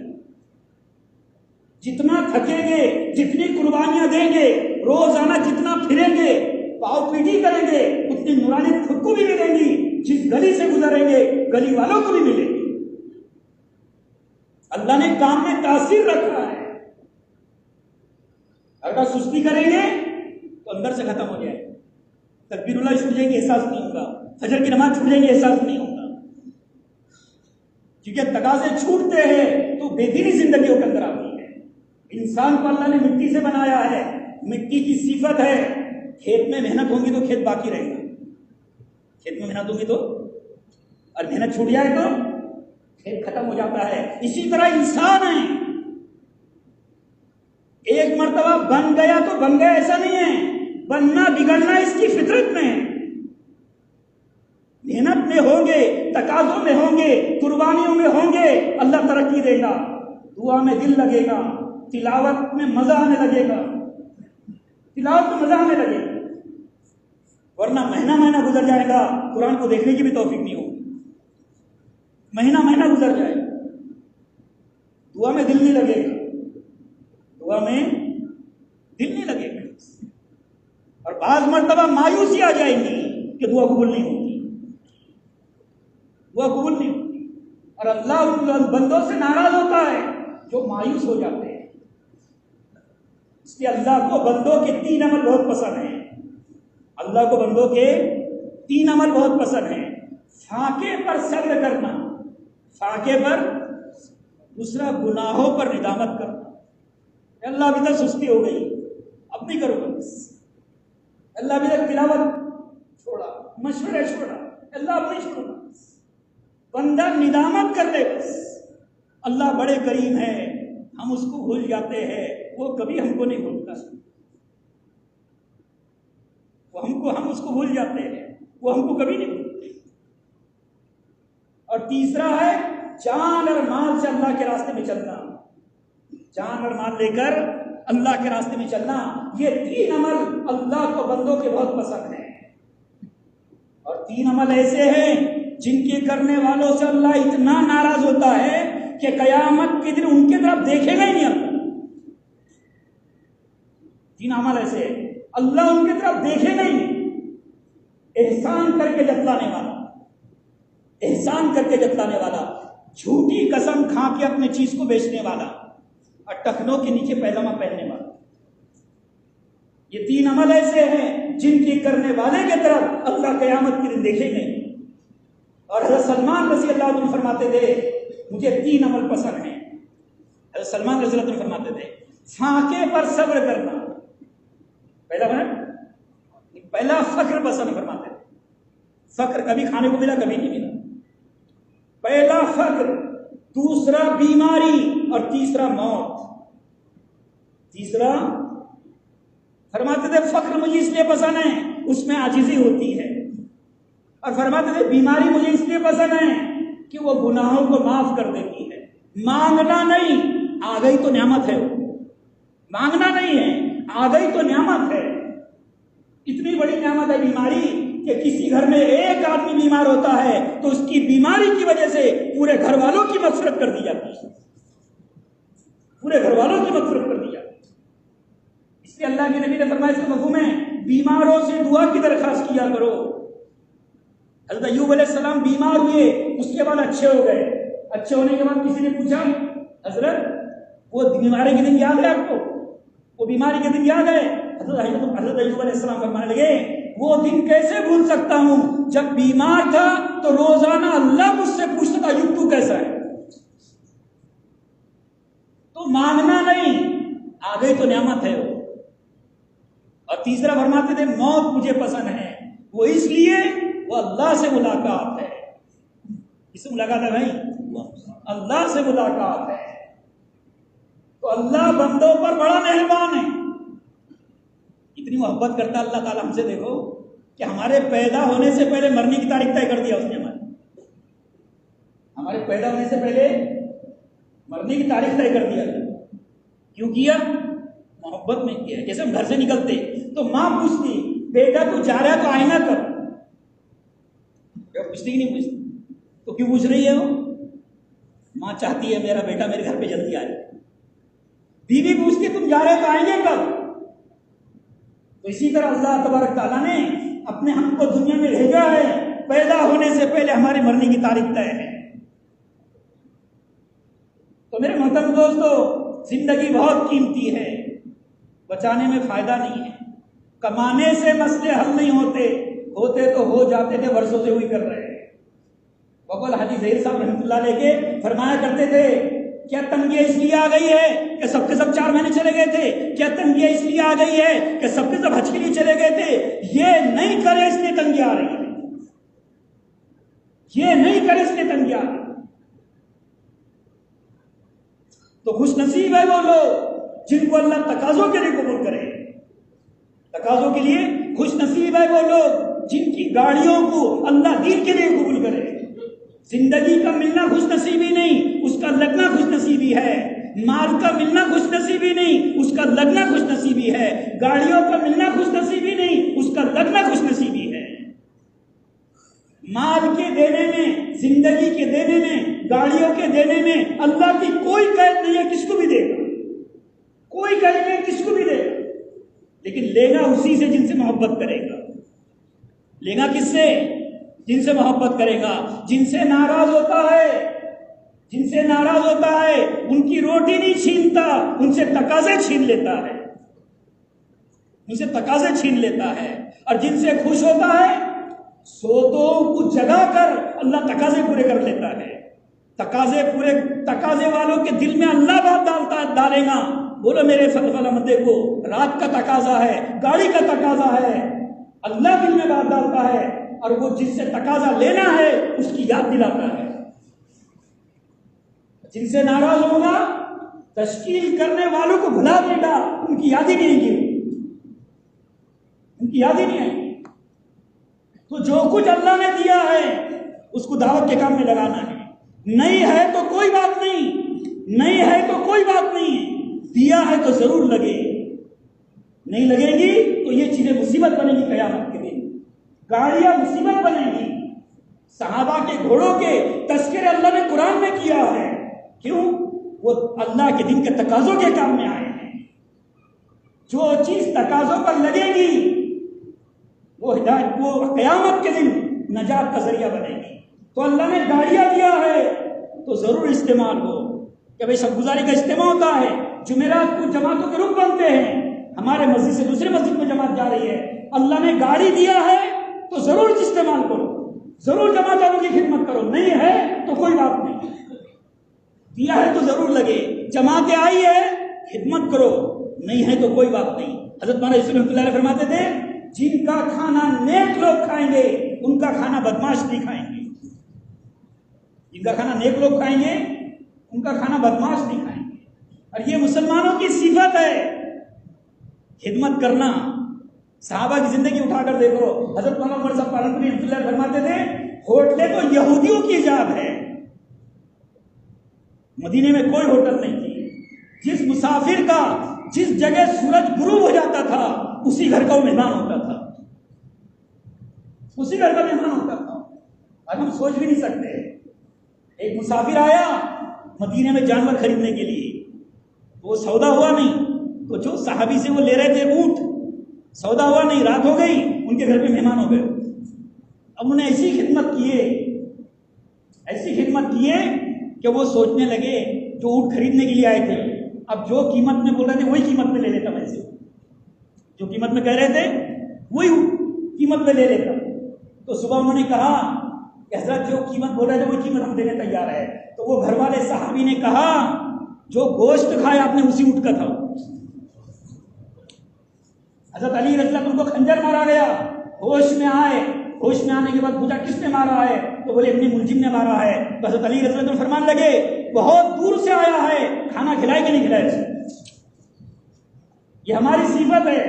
[SPEAKER 2] جتنا تھکیں گے, جتنی قربانیاں دیں گے, روزانہ جتنا پھریں گے, پاؤ پیٹی کریں گے, اتنی نورانی خود کو بھی ملیں گی. جس گلی سے گزریں گے گلی والوں کو بھی ملے گی. اللہ نے کام میں تاثیر رکھا ہے. اگر سستی کریں گے تو اندر سے ختم ہو جائے گا. تکبیر اللہ چھوٹ جائیں گے, احساس نہیں ہوگا. فجر کی نماز چھوٹ جائیں گے, احساس نہیں ہوگا. کیونکہ تقاضے چھوٹتے ہیں تو بے دینی زندگیوں کے اندر آتی ہے. انسان کو اللہ نے مٹی سے بنایا ہے, مٹی کی صفت ہے. کھیت میں محنت ہوگی تو کھیت باقی رہے گا, کھیت میں محنت ہوگی تو, اور محنت چھوٹ جائے تو کھیت ختم ہو جاتا ہے. اسی طرح انسان ہے, ایک مرتبہ بن گیا تو بن گیا ایسا نہیں ہے, بننا بگڑنا اس کی فطرت میں ہے. تقاضوں میں ہوں گے، قربانیوں میں ہوں گے، اللہ ترقی دے گا، دعا میں دل لگے گا، تلاوت میں مزہ آنے لگے گا، تلاوت میں مزہ آنے لگے گا، ورنہ مہینہ مہینہ گزر جائے گا، قرآن کو دیکھنے کی بھی توفیق نہیں ہوگی، مہینہ مہینہ گزر جائے گا، دعا میں دل نہیں لگے گا، دعا میں دل نہیں لگے گا، اور بعض مرتبہ مایوسی آ جائے گی کہ دعا قبول نہیں ہوتی، دعا قبول نہیں ہوتی، اور اللہ ان بندوں سے ناراض ہوتا ہے جو مایوس ہو جاتے ہیں۔ اس لیے اللہ کو بندوں کے 3 عمل بہت پسند ہیں، اللہ کو بندوں کے 3 عمل بہت پسند ہیں، فاقے پر صبر کرنا، فاقے پر، دوسرا گناہوں پر ندامت کرنا، اللہ ابھی تک سستی ہو گئی، اب نہیں کرو گا، اللہ ابھی تک تلاوت چھوڑا، مشورے چھوڑا، اللہ اب نہیں چھوڑوں گا، بندہ ندامت کر لے بس، اللہ بڑے کریم ہے، ہم اس کو بھول جاتے ہیں، وہ کبھی ہم کو نہیں بھولتا، ہم اس کو بھول جاتے ہیں، وہ ہم کو کبھی نہیں بھولتے۔ اور تیسرا ہے جان اور مال سے اللہ کے راستے میں چلنا، جان اور مال لے کر اللہ کے راستے میں چلنا، یہ 3 عمل اللہ کو بندوں کے بہت پسند ہیں، اور 3 عمل ایسے ہیں جن کے کرنے والوں سے اللہ اتنا ناراض ہوتا ہے کہ قیامت کے دن ان کی طرف دیکھے گا ہی نہیں اللہ۔ 3 عمل ایسے ہیں اللہ ان کی طرف دیکھے گا ہی نہیں، احسان کر کے جتلانے والا، احسان کر کے جتلانے والا، جھوٹی قسم کھا کے اپنے چیز کو بیچنے والا، اور ٹخنوں کے نیچے پیجامہ پہننے والا، یہ 3 عمل ایسے ہیں جن کی کرنے والے کی طرف اللہ قیامت کے دن دیکھے گا نہیں۔ اور حضرت سلمان رضی اللہ عنہ فرماتے تھے مجھے 3 عمل پسند ہیں، حضرت سلمان رضی اللہ عنہ فرماتے تھے فاقے پر صبر کرنا، پہلا فقر پسند فرماتے تھے، فقر کبھی کھانے کو ملا کبھی نہیں ملا، پہلا فقر، دوسرا بیماری، اور تیسرا موت۔ تیسرا فرماتے تھے فقر مجھے اس لیے پسند ہے اس میں عاجزی ہوتی ہے، اور فرماتے تھے بیماری مجھے اس لیے پسند ہے کہ وہ گناہوں کو معاف کر دیتی ہے، مانگنا نہیں، آ گئی تو نعمت ہے، مانگنا نہیں ہے، آ گئی تو نعمت ہے، اتنی بڑی نعمت ہے بیماری کہ کسی گھر میں ایک آدمی بیمار ہوتا ہے تو اس کی بیماری کی وجہ سے پورے گھر والوں کی مغفرت کر دی جاتی ہے، پورے گھر والوں کی مغفرت کر دی جاتی ہے۔ اس لیے اللہ کے نبی نے فرمایا اس کے مفہوم میں بیماروں سے دعا کی درخواست کیا کرو۔ حضرت ایوب علیہ السلام بیمار ہوئے، اس کے بعد اچھے ہو گئے، اچھے ہونے کے بعد کسی نے پوچھا حضرت وہ بیماری کے دن یاد ہے آپ کو، وہ بیماری کے دن یاد ہے؟ حضرت ایوب علیہ السلام فرمانے لگے وہ دن کیسے بھول سکتا ہوں، جب بیمار تھا تو روزانہ اللہ مجھ سے پوچھتا تھا ایوب تو کیسا ہے۔ تو مانگنا نہیں، آ گئی تو نعمت ہے وہ۔ اور تیسرا فرماتے تھے موت مجھے پسند ہے، وہ اس لیے وہ اللہ سے ملاقات ہے، کس سے ملاقات ہے بھائی؟ اللہ سے ملاقات ہے۔ تو اللہ بندوں پر بڑا مہربان ہے، اتنی محبت کرتا اللہ تعالیٰ ہم سے، دیکھو کہ ہمارے پیدا ہونے سے پہلے مرنے کی تاریخ طے کر دیا اس نے، ہمارے پیدا ہونے سے پہلے مرنے کی تاریخ طے کر دیا۔ کیوں کیا؟ محبت میں کیا۔ جیسے ہم گھر سے نکلتے تو ماں پوچھتی بیٹا تو جا رہا ہے تو آئینہ کر، پوچھتی کہ نہیں پوچھتی؟ تو کیوں پوچھ رہی ہے وہ؟ ماں چاہتی ہے میرا بیٹا میرے گھر پہ جلدی آئے۔ بیوی پوچھتی تم جا رہے تو آئیں گے کب؟ تو اسی طرح اللہ تبارک تعالیٰ نے اپنے ہم کو دنیا میں بھیجا ہے، پیدا ہونے سے پہلے ہمارے مرنے کی تاریخ طے ہے۔ تو میرے محترم دوستو، زندگی بہت قیمتی ہے، بچانے میں فائدہ نہیں ہے، کمانے سے مسئلے حل نہیں ہوتے، ہوتے تو ہو جاتے تھے، برسوں سے ہوئی کر رہے ہیں۔ بقول حاجی ظہیر صاحب رحمۃ اللہ علیہ کے فرمایا کرتے تھے کیا تنگی اس لیے آ گئی ہے کہ سب کے سب 4 مہینے چلے گئے تھے؟ کیا تنگی اس لیے آ گئی ہے کہ سب کے سب حج کے لیے چلے گئے تھے؟ یہ نہیں کرے اس لیے تنگی آ رہی ہے، یہ نہیں کرے اس لیے تنگی آ رہی ہے۔ تو خوش نصیب ہے وہ لوگ جن کو اللہ تقاضوں کے لیے قبول کرے، تقاضوں کے لیے خوش نصیب ہے وہ لوگ جن کی گاڑیوں کو اللہ دین کے لیے قبول کرے، زندگی کا ملنا خوش نصیبی نہیں، اس کا لگنا خوش نصیبی ہے۔ مال کا ملنا خوش نصیبی نہیں، اس کا لگنا خوش نصیبی ہے۔ گاڑیوں کا ملنا خوش نصیبی نہیں، اس کا لگنا خوش نصیبی ہے۔ مال کے دینے میں، زندگی کے دینے میں، گاڑیوں کے دینے میں اللہ کی کوئی قید نہیں ہے، کس کو بھی دے گا، کوئی قید نہیں ہے، کس کو بھی دے گا، لیکن لے گا اسی سے جن سے محبت کرے گا۔ لے گا کس سے؟ جن سے محبت کرے گا۔ جن سے ناراض ہوتا ہے، جن سے ناراض ہوتا ہے ان کی روٹی نہیں چھینتا، ان سے تقاضے چھین لیتا ہے، ان سے تقاضے چھین لیتا ہے۔ اور جن سے خوش ہوتا ہے سوتوں کو جگا کر اللہ تقاضے پورے کر لیتا ہے۔ تقاضے والوں کے دل میں اللہ بات ڈالے گا، بولو میرے فلا مندے کو رات کا تقاضا ہے، گاڑی کا تقاضا ہے، اللہ دل میں بات ڈالتا ہے، اور وہ جس سے تقاضا لینا ہے اس کی یاد دلاتا ہے۔ جن سے ناراض ہوگا تشکیل کرنے والوں کو بھلا دے گا، ان کی یاد ہی نہیں آئے گی، ان کی یاد ہی نہیں آئے گی۔ تو جو کچھ اللہ نے دیا ہے اس کو دعوت کے کام میں لگانا ہے۔ نہیں ہے تو کوئی بات نہیں، نہیں ہے تو کوئی بات نہیں، دیا ہے تو ضرور لگے، نہیں لگے گی تو یہ چیزیں مصیبت بنے گی قیامت کے دن، گاڑیاں مصیبت بنے گی۔ صحابہ کے گھوڑوں کے تذکرے اللہ نے قرآن میں کیا ہے، کیوں؟ وہ اللہ کے دن کے تقاضوں کے کام میں آئے ہیں۔ جو چیز تقاضوں پر لگے گی وہ ہدایت، وہ قیامت کے دن نجات کا ذریعہ بنے گی۔ تو اللہ نے گاڑیاں دیا ہے تو ضرور استعمال ہو، کہ بھائی شب گزاری کا اجتماع ہوتا ہے، جمعرات کو جماعتوں کے رخ بنتے ہیں، ہمارے مسجد سے دوسرے مسجد میں جماعت جا رہی ہے، اللہ نے گاڑی دیا ہے تو ضرور استعمال کرو، ضرور جماعت والوں کی خدمت کرو، نہیں ہے تو کوئی بات نہیں، دیا ہے تو ضرور لگے، جماعتیں آئی ہے خدمت کرو، نہیں ہے تو کوئی بات نہیں۔ حضرت مولانا یوسف رحمۃ اللہ علیہ فرماتے تھے جن کا کھانا نیک لوگ کھائیں گے ان کا کھانا بدماش نہیں کھائیں گے، جن کا کھانا نیک لوگ کھائیں گے ان کا کھانا بدماش نہیں کھائیں گے۔ اور یہ مسلمانوں کی صفت ہے خدمت کرنا۔ صحابہ کی زندگی اٹھا کر دیکھو، حضرت مولانا عمر صاحب پالنپوری رحمۃ اللہ فرماتے تھے ہوٹلیں تو یہودیوں کی ایجاد ہے، مدینے میں کوئی ہوٹل نہیں تھی۔ جس مسافر کا جس جگہ سورج غروب ہو جاتا تھا اسی گھر کا وہ مہمان ہوتا تھا، اسی گھر کا مہمان ہوتا تھا۔ اب ہم سوچ بھی نہیں سکتے، ایک مسافر آیا مدینے میں جانور خریدنے کے لیے، وہ سودا ہوا نہیں، تو جو صحابی سے وہ لے رہے تھے اونٹ، سودا ہوا نہیں، رات ہو گئی، ان کے گھر پہ مہمان ہو گئے۔ اب انہیں ایسی خدمت کیے کہ وہ سوچنے لگے جو اونٹ خریدنے کے لیے آئے تھے اب جو قیمت میں بول رہے تھے وہی قیمت میں لے لیتا، میں سے جو قیمت میں کہہ رہے تھے وہی قیمت میں لے لیتا۔ تو صبح انہوں نے کہا کہ حضرت جو قیمت بول رہے تھے وہی قیمت ہم دینے تیار ہے۔ تو وہ گھر والے صحابی نے کہا جو گوشت کھایا آپ نے اسی اونٹ کا تھا۔ حضرت علی رضی اللہ عنہ کو خنجر مارا گیا، ہوش میں آئے، ہوش میں آنے کے بعد پوچھا کس نے مارا ہے؟ تو بولے ابن ملجم نے مارا ہے۔ تو حضرت علی رضی اللہ عنہ فرمان لگے بہت دور سے آیا ہے، کھانا کھلائے کہ نہیں کھلائے اسے؟ یہ ہماری صفت ہے۔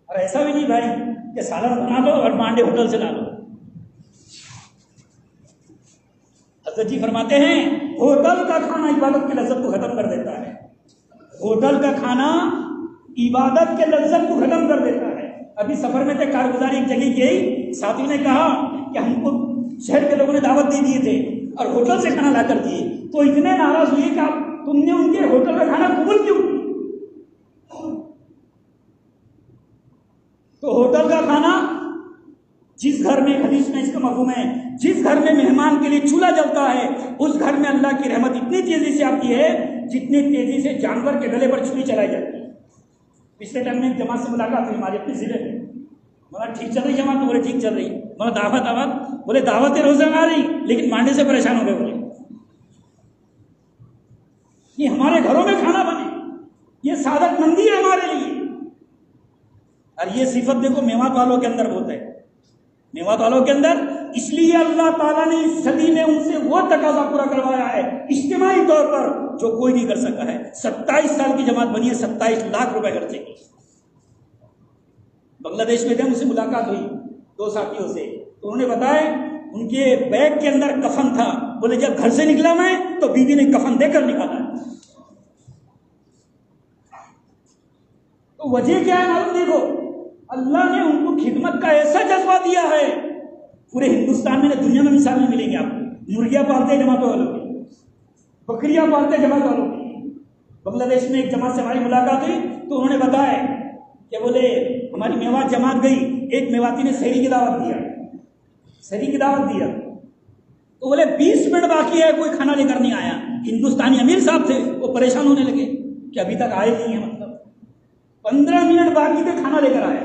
[SPEAKER 2] اور ایسا بھی نہیں بھائی کہ سالن بنا لو اور مانڈے ہوٹل سے لا لو۔ حضرت جی فرماتے ہیں ہوٹل کا کھانا عبادت کی لذت کو ختم کر دیتا ہے، ہوٹل کا کھانا عبادت کے لذت کو ختم کر دیتا ہے۔ ابھی سفر میں تھے، کارگزاری ایک جگہ گئی، ساتھی نے کہا کہ ہم کو شہر کے لوگوں نے دعوت دے دیے تھے اور ہوٹل سے کھانا لا کر دیے، تو اتنے ناراض ہوئے کہ تم نے ان کے ہوٹل کا کھانا قبول کیوں؟ تو ہوٹل کا کھانا جس گھر میں، حدیث میں اس کا مفہوم ہے، جس گھر میں مہمان کے لیے چولہا جلتا ہے اس گھر میں اللہ کی رحمت اتنی تیزی سے آتی ہے جتنی تیزی سے جانور کے گلے پر چھری چلائی جاتی ہے۔ پچھلے ٹائم میں ایک جماعت سے ملاقات ہوئی ہمارے اپنے ضلع میں، بولا ٹھیک چل رہی جماعت؟ تو بولے ٹھیک چل رہی۔ بولا دعوت؟ بولے دعوت روزہ آ رہی لیکن مانڈے سے پریشان ہو گئے۔ بولے یہ ہمارے گھروں میں کھانا بنے، یہ سعادت مندی ہے ہمارے لیے۔ اور یہ صفت دیکھو میوات والوں کے اندر بہت ہے، میوات والوں کے اندر، اس لیے اللہ تعالیٰ نے اس صدی میں ان سے وہ تقاضا پورا کروایا ہے اجتماعی طور پر جو کوئی نہیں کر سکا ہے۔ 27 سال کی جماعت بنی ہے، 27 لاکھ روپے خرچے کی۔ بنگلہ دیش میں تھے، مجھ سے ملاقات ہوئی 2 ساتھیوں سے، تو انہوں نے بتایا ان کے بیگ کے اندر کفن تھا. بولے جب گھر سے نکلا میں تو بیوی نے کفن دے کر نکالا. تو وجہ کیا ہے معلوم؟ دیکھو اللہ نے ان کو خدمت کا ایسا جذبہ دیا ہے. پورے ہندوستان میں دنیا میں مثال نہیں ملیں گے آپ کو. مرغیاں پالتے جماعتوں والوں کی, بکریاں پالتے جماعت والوں کی. بنگلہ دیش میں ایک جماعت سے ہماری ملاقات ہوئی تو انہوں نے بتایا کہ بولے ہماری میوات جماعت گئی, ایک میواتی نے سحری کی دعوت دیا, سحری کی دعوت دیا تو بولے 20 منٹ باقی ہے, کوئی کھانا لے کر نہیں آیا. ہندوستانی امیر صاحب تھے, وہ پریشان ہونے لگے کہ ابھی تک آئے نہیں ہیں. مطلب 15 منٹ باقی تھے, کھانا لے کر آیا.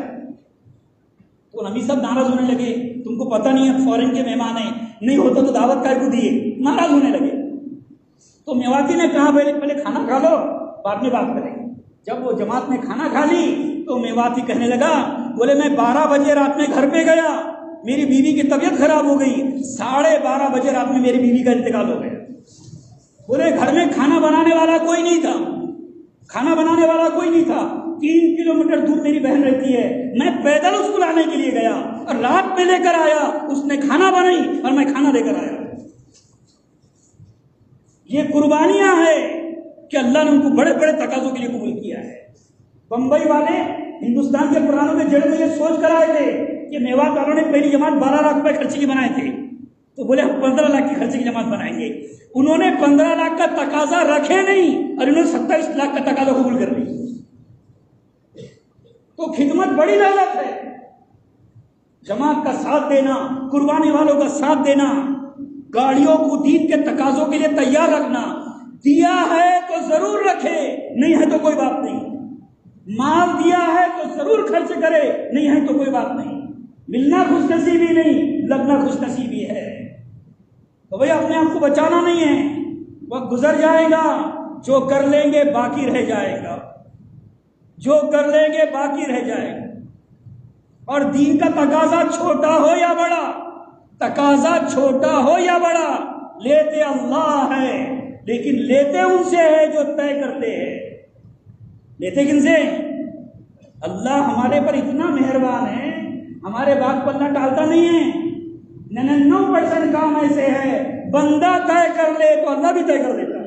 [SPEAKER 2] تو امیر صاحب ناراض ہونے لگے, تم کو پتہ نہیں ہے فورن کے مہمان ہیں, نہیں ہوتا تو دعوت کر کو دیے. ناراض ہونے لگے. تو میواتی نے کہا پہلے کھانا کھا لو, بعد میں بات کریں گے. جب وہ جماعت نے کھانا کھا لی تو میواتی کہنے لگا, بولے میں 12 بجے رات میں گھر پہ گیا, میری بیوی کی طبیعت خراب ہو گئی, 12:30 بجے رات میں میری بیوی کا انتقال ہو گیا. بولے گھر میں کھانا بنانے والا کوئی نہیں تھا, کھانا بنانے والا کوئی نہیں تھا. 3 کلومیٹر دور میری بہن رہتی ہے, میں پیدل اس کو لانے کے لیے گیا اور رات میں لے کر آیا. اس نے کھانا بنائی اور میں کھانا لے کر آیا. یہ قربانیاں ہیں کہ اللہ نے ان کو بڑے بڑے تقاضوں کے لیے قبول کیا ہے. بمبئی والے ہندوستان کے پرانوں کے جڑ میں یہ سوچ کر آئے تھے کہ میوات والوں نے پہلی جماعت 12 لاکھ روپے خرچے کی بنائے تھے, تو بولے ہم 15 لاکھ کی خرچے کی جماعت بنائیں گے. انہوں نے 15 لاکھ کا تقاضا رکھے نہیں اور انہوں نے 27 لاکھ کا تقاضا قبول کر لیا. تو خدمت بڑی دولت ہے. جماعت کا ساتھ دینا, قربانی والوں کا ساتھ دینا, گاڑیوں کو دین کے تقاضوں کے لیے تیار رکھنا. دیا ہے تو ضرور رکھے, نہیں ہے تو کوئی بات نہیں. مال دیا ہے تو ضرور خرچ کرے, نہیں ہے تو کوئی بات نہیں. ملنا خوش نصیبی نہیں, لگنا خوش نصیبی ہے. تو بھائی اپنے آپ کو بچانا نہیں ہے, وقت گزر جائے گا, جو کر لیں گے باقی رہ جائے گا, جو کر لیں گے باقی رہ جائے گا. اور دین کا تقاضا چھوٹا ہو یا بڑا, تقاضا چھوٹا ہو یا بڑا, لیتے اللہ ہے, لیکن لیتے ان سے ہے جو طے کرتے ہیں. لیتے کن سے؟ اللہ ہمارے پر اتنا مہربان ہے, ہمارے بات کو اللہ ٹالتا نہیں ہے. 99% کام ایسے ہے بندہ طے کر لے تو اللہ بھی طے کر دیتا ہے.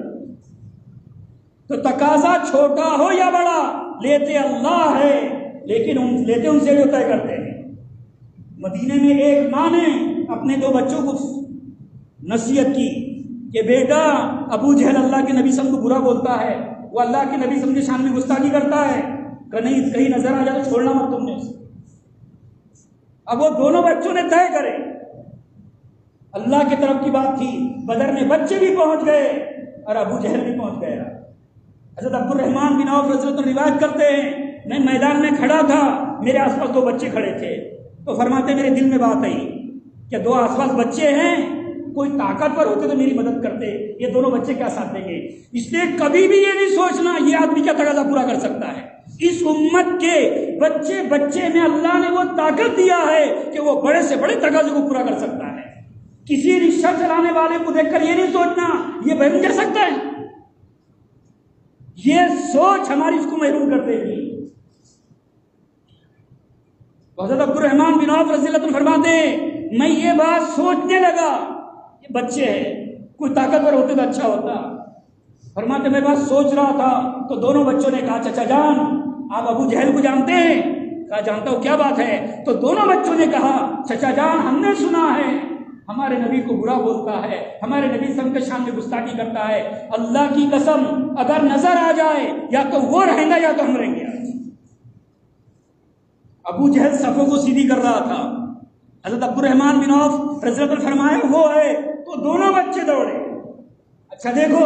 [SPEAKER 2] تو تقاضا چھوٹا ہو یا بڑا, لیتے اللہ ہے, لیکن لیتے ان سے جو طے کرتے ہیں. مدینے میں ایک ماں نے اپنے 2 بچوں کو نصیحت کی کہ بیٹا ابو جہل اللہ کے نبی سم کو برا بولتا ہے, وہ اللہ کے نبی سم کے شان میں گستاخی کرتا ہے, کہیں نظر آ جائے تو چھوڑنا مت تم نے اسے. اب وہ دونوں بچوں نے طے کرے, اللہ کی طرف کی بات تھی. بدر میں بچے بھی پہنچ گئے اور ابو جہل بھی پہنچ گیا. حضرت عبد الرحمن بن عوف رضی اللہ عنہ روایت کرتے ہیں, میں میدان میں کھڑا تھا, میرے آس پاس 2 بچے کھڑے تھے, تو فرماتے میرے دل میں بات آئی کہ 2 آس پاس بچے ہیں, کوئی طاقتور ہوتے تو میری مدد کرتے, یہ دونوں بچے کیا ساتھ دیں گے. اس لیے کبھی بھی یہ نہیں سوچنا یہ آدمی کیا تقاضا پورا کر سکتا ہے. اس امت کے بچے بچے میں اللہ نے وہ طاقت دیا ہے کہ وہ بڑے سے بڑے تقاضے کو پورا کر سکتا ہے. کسی رکشہ چلانے والے کو دیکھ کر یہ نہیں سوچنا یہ بہن کر سکتا ہے. یہ سوچ ہماری اس کو محروم کر دے گی. حضرت عبد الرحمن بن عوف رضی اللہ عنہ فرماتے ہیں میں یہ بات سوچنے لگا, یہ بچے ہیں, کوئی طاقتور ہوتے تو اچھا ہوتا. فرماتے میں بات سوچ رہا تھا تو دونوں بچوں نے کہا چچا جان آپ ابو جہل کو جانتے ہیں؟ کہا جانتا ہوں, کیا بات ہے؟ تو دونوں بچوں نے کہا چچا جان ہم نے سنا ہے ہمارے نبی کو برا بولتا ہے, ہمارے نبی سم کے شان میں گستاخی کرتا ہے, اللہ کی قسم اگر نظر آ جائے یا تو وہ رہیں گا یا تو ہم رہیں گے. ابو جہل صفوں کو سیدھی کر رہا تھا. حضرت عبد الرحمن بن عوف رضی اللہ عنہ فرمایا وہ ہے, تو دونوں بچے دوڑے. اچھا دیکھو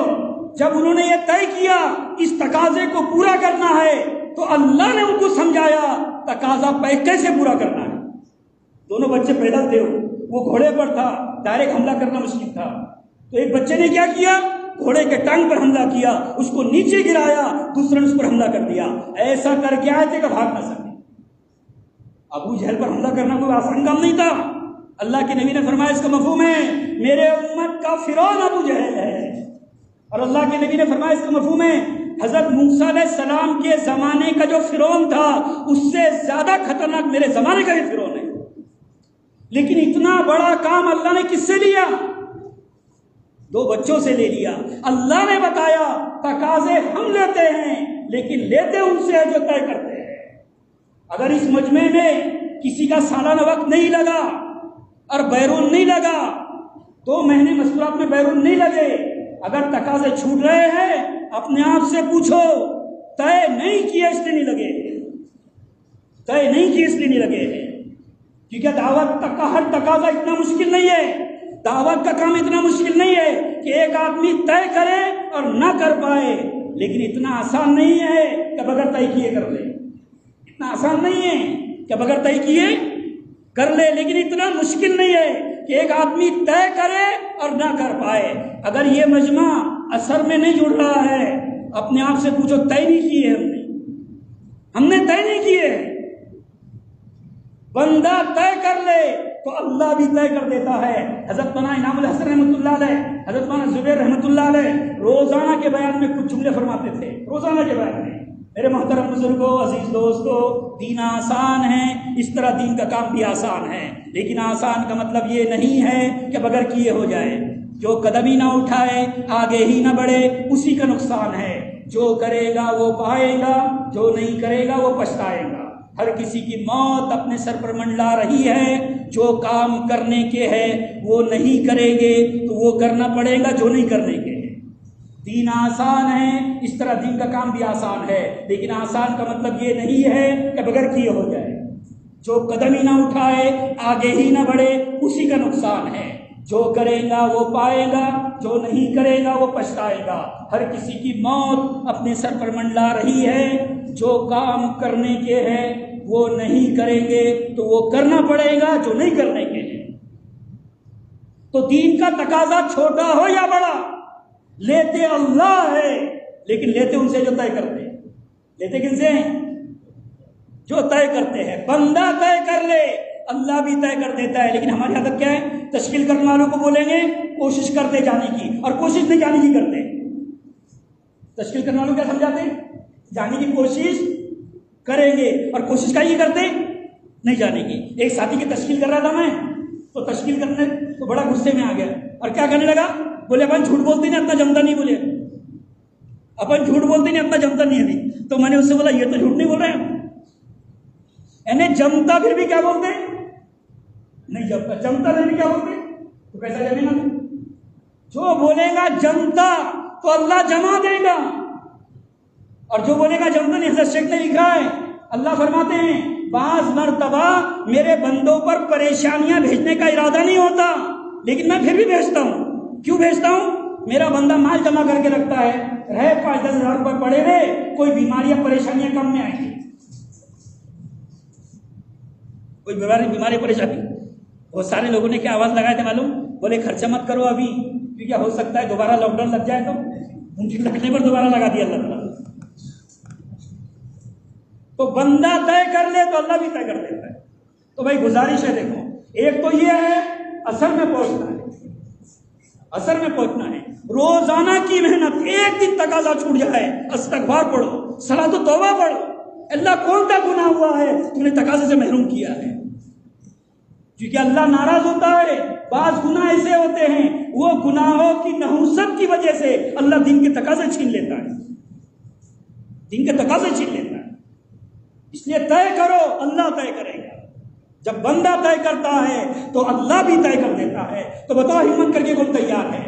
[SPEAKER 2] جب انہوں نے یہ طے کیا اس تقاضے کو پورا کرنا ہے تو اللہ نے ان کو سمجھایا تقاضا کیسے پورا کرنا ہے. دونوں بچے پیدل تھے, وہ گھوڑے پر تھا, ڈائریکٹ حملہ کرنا مشکل تھا. تو ایک بچے نے کیا کیا, گھوڑے کے ٹانگ پر حملہ کیا, اس کو نیچے گرایا, دوسرے نے اس پر حملہ کر دیا. ایسا کر کے آئے تھے کہ بھاگ نہ سکے. ابو جہل پر حملہ کرنا کوئی آسان کام نہیں تھا. اللہ کے نبی نے فرمایا اس کا مفہوم ہے میرے امت کا فرعون ابو جہل ہے, اور اللہ کے نبی نے فرمایا اس کا مفہوم ہے حضرت موسیٰ علیہ السلام کے زمانے کا جو فرعون تھا اس سے زیادہ خطرناک میرے زمانے کا یہ فرعون ہے. لیکن اتنا بڑا کام اللہ نے کس سے لیا؟ 2 بچوں سے لے لیا۔ اللہ نے بتایا تقاضے ہم لیتے ہیں لیکن لیتے ان سے ہے جو طے کرتے ہیں۔ اگر اس مجمع میں کسی کا سالانہ وقت نہیں لگا اور بیرون نہیں لگا، 2 مہینے مصروفات میں بیرون نہیں لگے، اگر تقاضے چھوٹ رہے ہیں اپنے آپ سے پوچھو طے نہیں کیا اس لیے نہیں لگے، طے نہیں کیا اس لیے نہیں لگے ہیں، کیونکہ دعوت تک کا ہر تقاضا اتنا مشکل نہیں ہے، دعوت کا کام اتنا مشکل نہیں ہے کہ ایک آدمی طے کرے اور نہ کر پائے، لیکن اتنا آسان نہیں ہے کہ بغیر طے کیے کر لے، اتنا آسان نہیں ہے کہ بغیر طے کیے کر لے، لیکن اتنا مشکل نہیں ہے کہ ایک آدمی طے کرے اور نہ کر پائے۔ اگر یہ مجمع اثر میں نہیں جڑ رہا ہے، اپنے آپ سے پوچھو طے نہیں کیے ہم نے طے نہیں کیے۔ بندہ طے کر لے تو اللہ بھی طے کر دیتا ہے۔ حضرت مولانا انعام الحسن رحمۃ اللہ علیہ، حضرت مولانا زبیر رحمۃ اللہ علیہ روزانہ کے بیان میں کچھ جملے فرماتے تھے، روزانہ کے بیان میں، میرے محترم بزرگوں، عزیز دوستوں، دین آسان ہے، اس طرح دین کا کام بھی آسان ہے، لیکن آسان کا مطلب یہ نہیں ہے کہ بغیر کیے ہو جائے۔ جو قدم ہی نہ اٹھائے، آگے ہی نہ بڑھے، اسی کا نقصان ہے۔ جو کرے گا وہ پائے گا، جو نہیں کرے گا وہ پچھتائے گا۔ ہر کسی کی موت اپنے سر پر منڈلا رہی ہے، جو کام کرنے کے ہے وہ نہیں کریں گے تو وہ کرنا پڑے گا جو نہیں کرنے کے ہے۔ دین آسان ہے، اس طرح دین کا کام بھی آسان ہے، لیکن آسان کا مطلب یہ نہیں ہے کہ بغیر کیے ہو جائے۔ جو قدم ہی نہ اٹھائے، آگے ہی نہ بڑھے، اسی کا نقصان ہے۔ جو کرے گا وہ پائے گا، جو نہیں کرے گا وہ پچھتائے گا۔ ہر کسی کی موت اپنے سر پر منڈلا رہی ہے، جو کام کرنے کے ہے وہ نہیں کریں گے تو وہ کرنا پڑے گا جو نہیں کرنے کے ہے۔ تو دین کا تقاضا چھوٹا ہو یا بڑا، لیتے اللہ ہے، لیکن لیتے ان سے جو طے کرتے ہیں۔ لیتے کن سے ہیں؟ جو طے کرتے ہیں۔ بندہ طے کر لے، اللہ بھی طے کر دیتا ہے، لیکن ہماری عادت کیا ہے؟ تشکیل کرنے والوں کو بولیں گے کوشش کرتے جانے کی، اور کوشش نہیں جانے کی کرتے۔ تشکیل کرنے والوں کیا سمجھاتے ہیں؟ جانے کی کوشش کریں گے، اور کوشش کا یہ کرتے نہیں جانے کی۔ ایک ساتھی کی تشکیل کر رہا تھا میں، تو تشکیل کرنے تو بڑا غصے میں آ گیا، اور کیا کرنے لگا؟ بولے اپن جھوٹ بولتے نہیں، اپنا جمتا نہیں، بولے اپن جھوٹ بولتے نہیں، اپنا جمتا نہیں ہے۔ تو میں نے اس سے بولا یہ تو جھوٹ نہیں بول رہے ہیں، یعنی جمتا پھر بھی کیا بولتے نہیں جمتا، جمتا پھر بھی کیا بولتے، تو کیسا جمے گا؟ جو بولے گا جمتا تو اللہ جمع دے گا، اور جو بولے گا جمتا نہیں۔ حضرت شیخ نے لکھا ہے، اللہ فرماتے ہیں بعض مرتبہ میرے بندوں پر پریشانیاں بھیجنے کا ارادہ نہیں ہوتا، لیکن میں پھر بھی بھیجتا ہوں۔ کیوں بھیجتا ہوں؟ میرا بندہ مال جمع کر کے رکھتا ہے، رہے 5-10 ہزار روپے پڑے رہے، کوئی بیماریاں پریشانیاں کم میں آئیں گی، کوئی بیماری پریشانی۔ بہت سارے لوگوں نے کیا آواز لگائے تھے معلوم؟ بولے خرچہ مت کرو ابھی، کیونکہ ہو سکتا ہے دوبارہ لاک ڈاؤن لگ جائے، تو ان کی لگنے پر دوبارہ لگا دیا اللہ تعالیٰ۔ تو بندہ طے کر لے تو اللہ بھی طے کر دیتا ہے۔ تو بھائی گزارش ہے، دیکھو، ایک تو یہ ہے اثر میں پہنچنا ہے، اثر میں پہنچنا ہے، روزانہ کی محنت۔ ایک دن تقاضا چھوٹ جائے، استغفار پڑھو، صلاۃ و توبہ پڑھو، اللہ کون سا گناہ ہوا ہے تم نے تقاضے سے محروم کیا ہے؟ کیونکہ اللہ ناراض ہوتا ہے۔ بعض گناہ ایسے ہوتے ہیں، وہ گناہوں کی نحوست کی وجہ سے اللہ دین کے تقاضے چھین لیتا ہے، دین کے تقاضے چھین لیتا ہے۔ اس لیے طے کرو، اللہ طے کرے گا۔ جب بندہ طے کرتا ہے تو اللہ بھی طے کر دیتا ہے۔ تو بتاؤ ہمت کر کے کون تیار ہے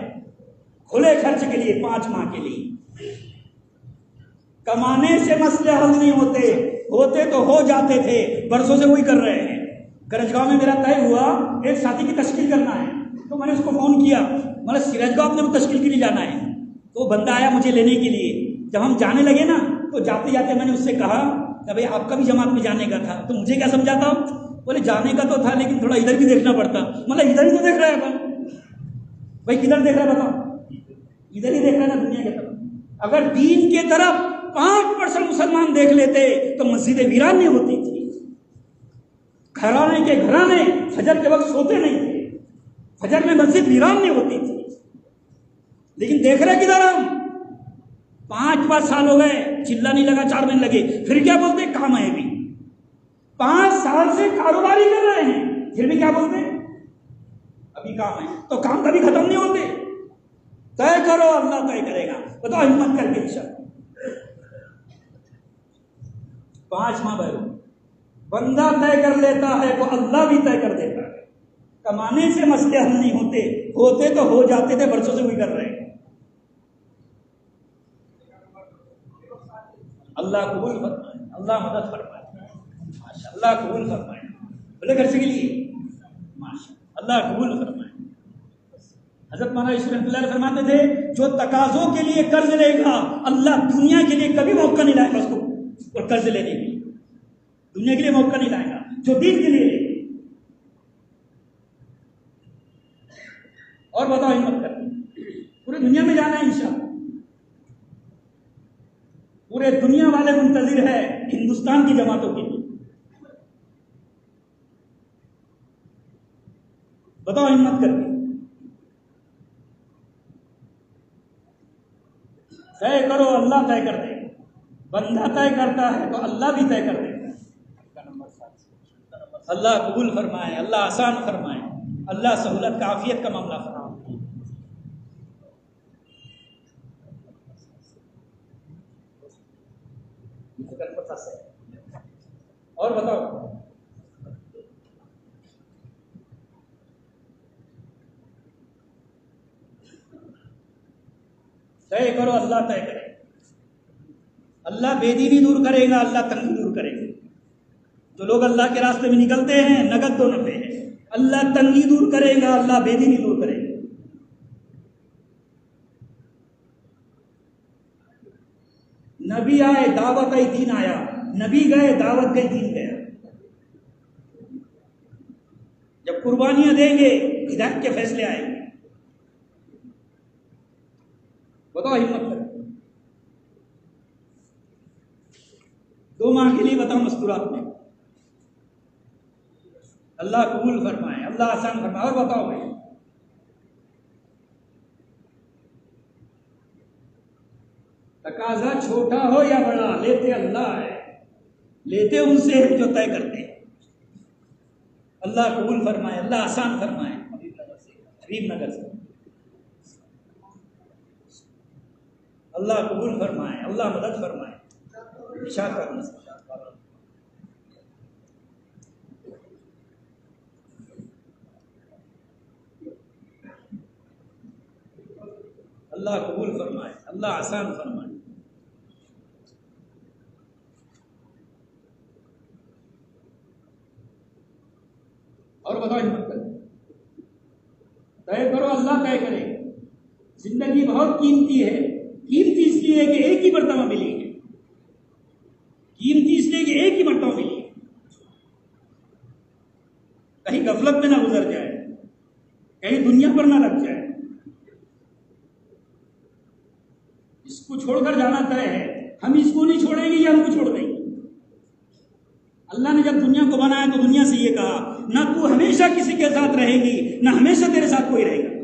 [SPEAKER 2] کھلے خرچ کے لیے 5 ماہ کے لیے؟ کمانے سے مسئلے حل نہیں ہوتے تو ہو جاتے تھے، برسوں سے وہی کر رہے ہیں۔ گرج گاؤں میں میرا طے ہوا ایک ساتھی کی تشکیل کرنا ہے، تو میں نے اس کو فون کیا، مطلب سیرج گاؤں اپنے کو تشکیل کے لیے جانا ہے۔ تو وہ بندہ آیا مجھے لینے کے لیے۔ جب ہم جانے لگے نا، تو جاتے جاتے میں نے اس سے کہا کہ بھائی آپ کا بھی جماعت میں جانے کا تھا، تو مجھے کیا سمجھاتا ہوں؟ بولے جانے کا تو تھا لیکن تھوڑا ادھر بھی دیکھنا پڑتا، مطلب ادھر ہی تو دیکھ رہا ہے بھائی، کدھر دیکھ رہا ہے بتاؤ؟ ادھر ہی دیکھ رہا ہے نا، دنیا کی طرف۔ اگر دین کی طرف 5% مسلمان دیکھ لیتے تو مسجدیں ویران نہیں ہوتی تھی، گھرانے کے گھرانے فجر کے وقت سوتے نہیں تھے، فجر میں مسجد ویران نہیں ہوتی تھی۔ لیکن دیکھ رہے کدھر ہم؟ 5 سال ہو گئے، چلا نہیں لگا، 4 مہینے لگے، پھر کیا بولتے کام ہے بھی۔ 5 سال سے کاروباری کر رہے ہیں، پھر بھی کیا بولتے ہیں ابھی کام ہے، تو کام کبھی ختم نہیں ہوتے. طے کرو اللہ طے کرے گا. بتاؤ ہمت کر کے انشاءاللہ 5 ماہ بھرو. بندہ طے کر لیتا ہے تو اللہ بھی طے کر دیتا ہے. کمانے سے مسئلے حل نہیں ہوتے تو ہو جاتے تھے، برسوں سے وہی کر رہے ہیں. اللہ قبول فرمائے، اللہ مدد فرمائے. ماشاء اللہ قبول فرمائے. بولے گھر سے کے لیے ماشاء اللہ قبول فرمائے. حضرت مولانا یوسف رحمۃ اللہ علیہ فرماتے تھے جو تقاضوں کے لیے قرض لے گا اللہ دنیا کے لیے کبھی موقع نہیں لائے گا اس کو، اور قرض لینے کے لیے دنیا کے لیے موقع نہیں لائے گا. جو دین کے لیے لے گا. اور بتاؤ ہمت کر پورے دنیا میں جانا ہے انشاءاللہ. پورے دنیا والے منتظر ہے ہندوستان کی جماعتوں کے لیے. بتاؤ ہمت کر کے طے کرو اللہ طے کر دے گا. بندہ طے کرتا ہے تو اللہ بھی طے کر دے گا. اللہ قبول فرمائے، اللہ آسان فرمائے، اللہ سہولت کا عافیت کا معاملہ فرمائے. اور بتاؤ طے کرو اللہ طے کرے. اللہ بے دینی دور کرے گا، اللہ تنگی دور کرے گا. جو لوگ اللہ کے راستے میں نکلتے ہیں نقد 2 نفع ہے. اللہ تنگی دور کرے گا، اللہ بے دینی دور کرے گا. نبی آئے دعوت آئی دین آیا، نبی گئے دعوت گئی دین گیا. جب قربانیاں دیں گے ہدایت کے فیصلے آئیں گے. بتاؤ ہمت کر 2 ماہ کے لیے بتاؤ مستورات میں. اللہ قبول فرمائے، اللہ آسان فرمائے. اور بتاؤ بھائی تقاضا چھوٹا ہو یا بڑا لیتے اللہ ہے، لیتے ان سے جو طے کرتے ہیں. اللہ قبول فرمائے، اللہ آسان فرمائے. حبیب نگر سے اللہ قبول فرمائے، اللہ مدد فرمائے. اللہ قبول فرمائے، اللہ آسان فرمائے. اور بتاؤ ہمت کر طے کرو اللہ طے کرے. زندگی بہت قیمتی ہے. قیمتی اس لیے کہ ایک ہی مرتبہ ملی ہے. قیمتی اس لیے کہ ایک ہی مرتبہ ملی ہے. کہیں غفلت میں نہ گزر جائے، کہیں دنیا پر نہ لگ جائے. اس کو چھوڑ کر جانا طے ہے. ہم اس کو نہیں چھوڑیں گے یا ہم کو چھوڑ دیں گے. اللہ نے جب دنیا کو بنایا تو دنیا سے یہ کہا نہ تو ہمیشہ کسی کے ساتھ رہے گی نہ ہمیشہ تیرے ساتھ کوئی رہے گا.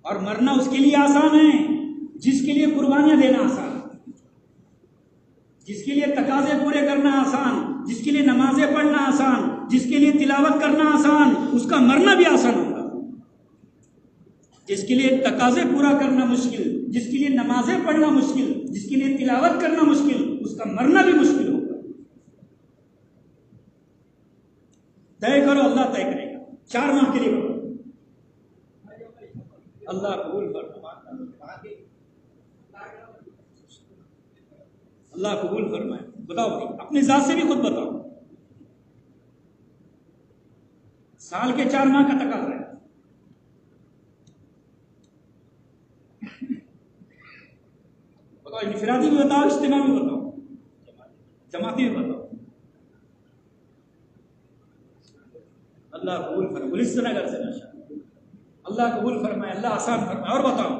[SPEAKER 2] اور مرنا اس کے لیے آسان ہے جس کے لیے قربانیاں دینا آسان، جس کے لیے تقاضے پورے کرنا آسان، جس کے لیے نمازیں پڑھنا آسان، جس کے لیے تلاوت کرنا آسان، اس کا مرنا بھی آسان ہوگا. جس کے لیے تقاضے پورا کرنا مشکل، جس کے لیے نمازیں پڑھنا مشکل، جس کے لیے تلاوت کرنا مشکل، اس کا مرنا بھی مشکل ہوگا. طے کرو اللہ طے کرے گا. 4 ماہ کے لیے کرو. اللہ قبول فرمائے، اللہ قبول فرمائے. بتاؤ بھائی اپنی ذات سے بھی خود بتاؤ. سال کے 4 ماہ کا تقاضا ہے. بتاؤ انفرادی بھی بتاؤ، اجتماعی بھی بتاؤ، جماعتی بھی بتاؤ. اللہ قبول فرمائے. پولیس سے نگر سے نشا اللہ قبول فرمائے، اللہ آسان فرمائے. اور بتاؤ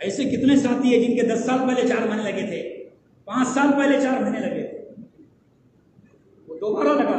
[SPEAKER 2] ایسے کتنے ساتھی ہیں جن کے 10 سال پہلے 4 مہینے لگے تھے، 5 سال پہلے 4 مہینے لگے تھے، وہ دوبارہ لگا.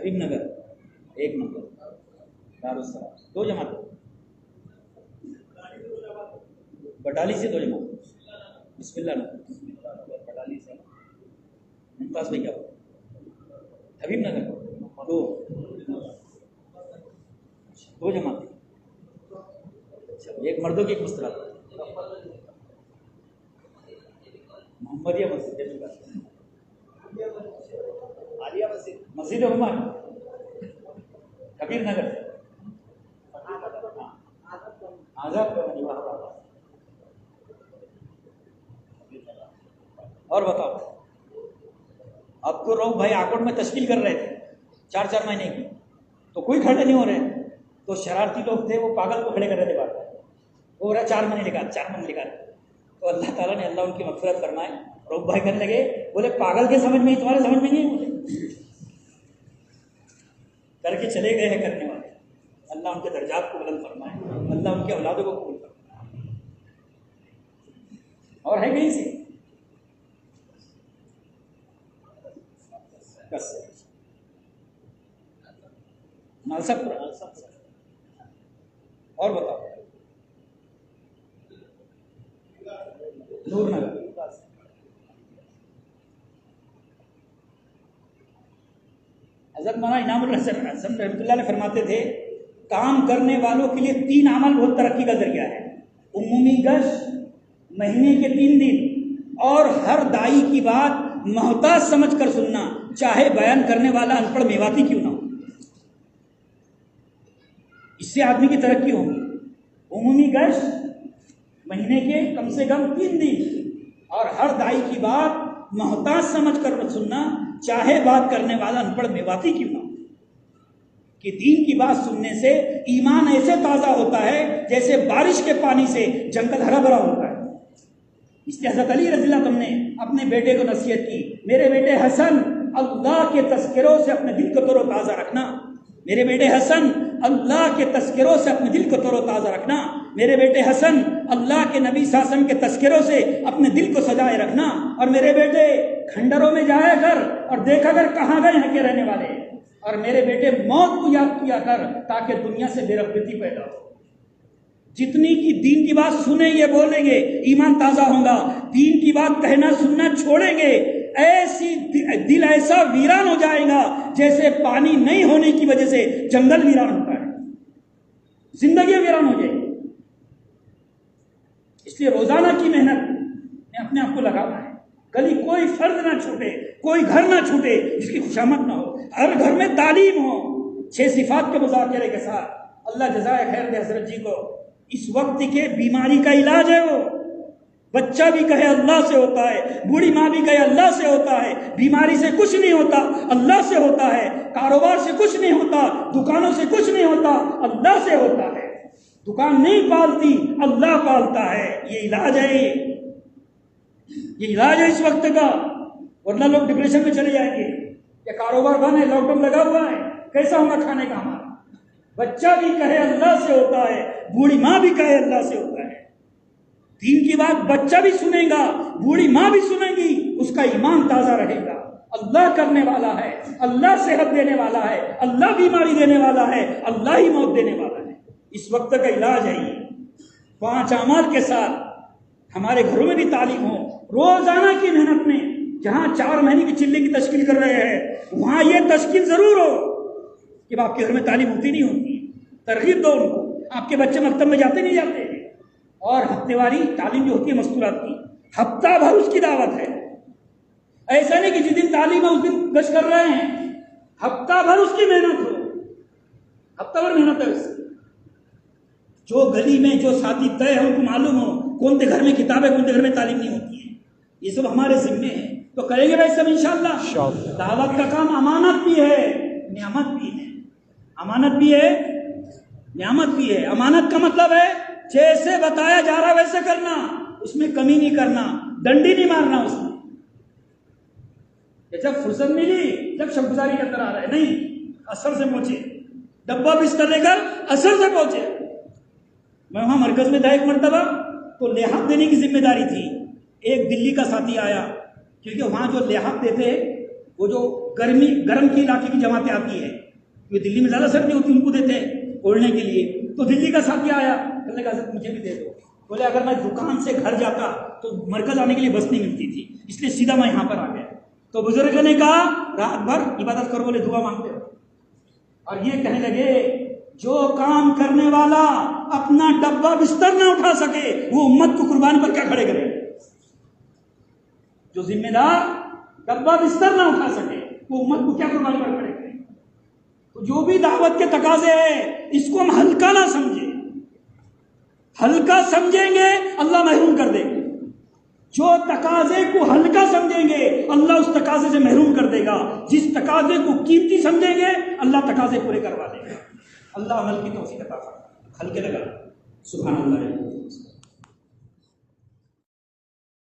[SPEAKER 2] حبیب نگر 1 نمبر دارالسلام 2 جماعت، بٹالی سے 2 جماعت، بسم اللہ نگر بٹالی سے ممتاز بھائی کیا حبیب نگر 2 جماعت، ایک مردوں کی ایک مسترات، محمدیہ مسجد عالیہ مسجد عمر کبیر نگر آزاد اور بتاؤ اب تو روح بھائی آکوٹ میں تشکیل کر رہے تھے 4 مہینے کی، تو کوئی کھڑے نہیں ہو رہے، تو شرارتی لوگ تھے وہ پاگل کو کھڑے کر رہے تھے بات، وہ رہا 4 مہینے لکھا 4 مہینے لکھا، تو اللہ تعالیٰ نے اللہ ان کی مغفرت فرمائے، روح بھائی کرنے لگے، بولے پاگل کے سمجھ میں تمہارے سمجھ میں نہیں بولے کر کے چلے گئے ہیں کرنے والے، اللہ ان کے درجات کو بلند فرمائے، اللہ ان کے اولادوں کو قبول فرمائے۔ اور ہے کہیں سے نالسا پورا اور بتاؤ نور نگر حضرت مولانا انعام الحسن رحمۃ اللہ علیہ فرماتے تھے کام کرنے والوں کے لیے 3 عمل بہت ترقی کا ذریعہ ہے، عمومی گشت، مہینے کے 3 دن، اور ہر دائی کی بات محتاج سمجھ کر سننا، چاہے بیان کرنے والا ان پڑھ میواتی کیوں نہ ہو۔ اس سے آدمی کی ترقی ہوگی۔ عمومی گشت، مہینے کے کم سے کم 3 دن، اور ہر دائی کی بات محتاج سمجھ کر سننا، چاہے بات کرنے والا ان پڑھ میواتی کیوں نہ ہو۔ کہ دین کی بات سننے سے ایمان ایسے تازہ ہوتا ہے جیسے بارش کے پانی سے جنگل ہرا بھرا ہوتا ہے۔ اس لیے حضرت علی رضی اللہ عنہ نے اپنے بیٹے کو نصیحت کی، میرے بیٹے حسن اللہ کے تذکروں سے اپنے دل کو تر و تازہ رکھنا، میرے بیٹے حسن اللہ کے تذکروں سے اپنے دل کو تر و تازہ رکھنا، میرے بیٹے حسن اللہ کے نبی صلی اللہ علیہ وسلم کے تذکروں سے اپنے دل کو سجائے رکھنا، اور میرے بیٹے کھنڈروں میں جایا کر اور دیکھا کر کہاں گئے ہیں کے رہنے والے، اور میرے بیٹے موت کو یاد کیا کر تاکہ دنیا سے بے رغبتی پیدا ہو۔ جتنی کی دین کی بات سنیں گے بولیں گے ایمان تازہ ہوگا، دین کی بات کہنا سننا چھوڑیں گے ایسی دل ایسا ویران ہو جائے گا جیسے پانی نہیں ہونے کی وجہ سے جنگل ویران ہوتا ہے، زندگی ویران ہو جائے گی۔ اس لیے روزانہ کی محنت میں اپنے آپ کو لگانا ہے، کبھی کوئی فرد نہ چھوٹے، کوئی گھر نہ چھوٹے جس کی خوشامد نہ ہو، ہر گھر میں تعلیم ہو 6 صفات کے مذاکرے کے ساتھ۔ اللہ جزائے خیر دے حضرت جی کو، اس وقت کے بیماری کا علاج ہے وہ، بچہ بھی کہے اللہ سے ہوتا ہے، بوڑھی ماں بھی کہے اللہ سے ہوتا ہے، بیماری سے کچھ نہیں ہوتا اللہ سے ہوتا ہے، کاروبار سے کچھ نہیں ہوتا، دکانوں سے کچھ نہیں ہوتا اللہ سے ہوتا ہے، دکان نہیں پالتی اللہ پالتا ہے، یہ علاج ہے، یہ علاج ہے اس وقت کا، ورنہ لوگ ڈپریشن میں چلے جائیں گے کہ کاروبار بند ہے، لاک ڈاؤن لگا ہوا ہے، کیسا ہوگا کھانے کا ہمارا۔ بچہ بھی کہے اللہ سے ہوتا ہے، بوڑھی ماں بھی کہے اللہ سے ہوتا ہے، دین کی بات بچہ بھی سنے گا، بوڑھی ماں بھی سنے گی، اس کا ایمان تازہ رہے گا۔ اللہ کرنے والا ہے، اللہ صحت دینے والا ہے، اللہ بیماری دینے والا ہے، اللہ ہی موت دینے والا ہے، اس وقت کا علاج ہے یہ۔ 5 اعمال کے ساتھ ہمارے گھروں میں بھی تعلیم ہو، روزانہ کی محنت میں، جہاں 4 مہینے کی چلے کی تشکیل کر رہے ہیں وہاں یہ تشکیل ضرور ہو کہ آپ کے گھر میں تعلیم ہوتی نہیں ہوتی، ترغیب دو ان کو، آپ کے بچے مکتب میں جاتے نہیں جاتے، اور ہفتے واری تعلیم جو ہوتی ہے مستورات کی، ہفتہ بھر اس کی دعوت ہے، ایسا نہیں کہ جس دن تعلیم ہے اس دن گشت کر رہے ہیں، ہفتہ بھر اس کی محنت ہو، ہفتہ بھر محنت ہے اس کی۔ جو گلی میں جو ساتھی طے ہے ان کو معلوم ہو کون سے گھر میں کتاب ہے، کون سے گھر میں تعلیم نہیں ہوتی ہے، یہ سب ہمارے ذمے ہے، تو کریں گے بھائی سب انشاءاللہ۔ دعوت کا کام امانت بھی ہے، نعمت بھی ہے، امانت بھی ہے، نعمت بھی ہے۔ امانت کا مطلب ہے جیسے بتایا جا رہا ویسے کرنا، اس میں کمی نہیں کرنا، ڈنڈی نہیں مارنا اس میں، جب فرصت ملی جب شب گزاری کرتا رہا ہے، نہیں، اثر سے پہنچے، ڈبہ بستر لے کر اثر سے پہنچے۔ میں وہاں مرکز میں تھا ایک مرتبہ، تو لحاظ دینے کی ذمہ داری تھی، ایک دلی کا ساتھی آیا، کیونکہ وہاں جو لحاظ دیتے وہ جو گرم کی علاقے کی جماعتیں آتی ہیں، یہ دلی میں زیادہ سردی ہوتی ہے، ان کو دیتے ہیں اوڑھنے کے لیے. تو دلی کا ساتھ کیا آیا، کہنے کا حضرت مجھے بھی دے دو. بولے اگر میں دکان سے گھر جاتا تو مرکز آنے کے لیے بس نہیں ملتی تھی، اس لیے سیدھا میں یہاں پر آ گیا. تو بزرگ نے کہا رات بھر عبادت کرو، بولے دعا مانگتے ہو. اور یہ کہنے لگے جو کام کرنے والا اپنا ڈبہ بستر نہ اٹھا سکے وہ امت کو قربانی پر کیا کھڑے کرے. جو ذمہ دار ڈبہ بستر نہ اٹھا سکے وہ امت کو کیا قربانی پر کھڑے کرے. تو جو بھی دعوت کے تقاضے ہیں اس کو ہم ہلکا نہ سمجھیں. ہلکا سمجھیں گے اللہ محروم کر دے گا. جو تقاضے کو ہلکا سمجھیں گے اللہ اس تقاضے سے محروم کر دے گا. جس تقاضے کو قیمتی سمجھیں گے اللہ تقاضے پورے کروا دے گا. اللہ عمل کی توفیق عطا فرمائے. ہلکے لگا سبحان اللہ.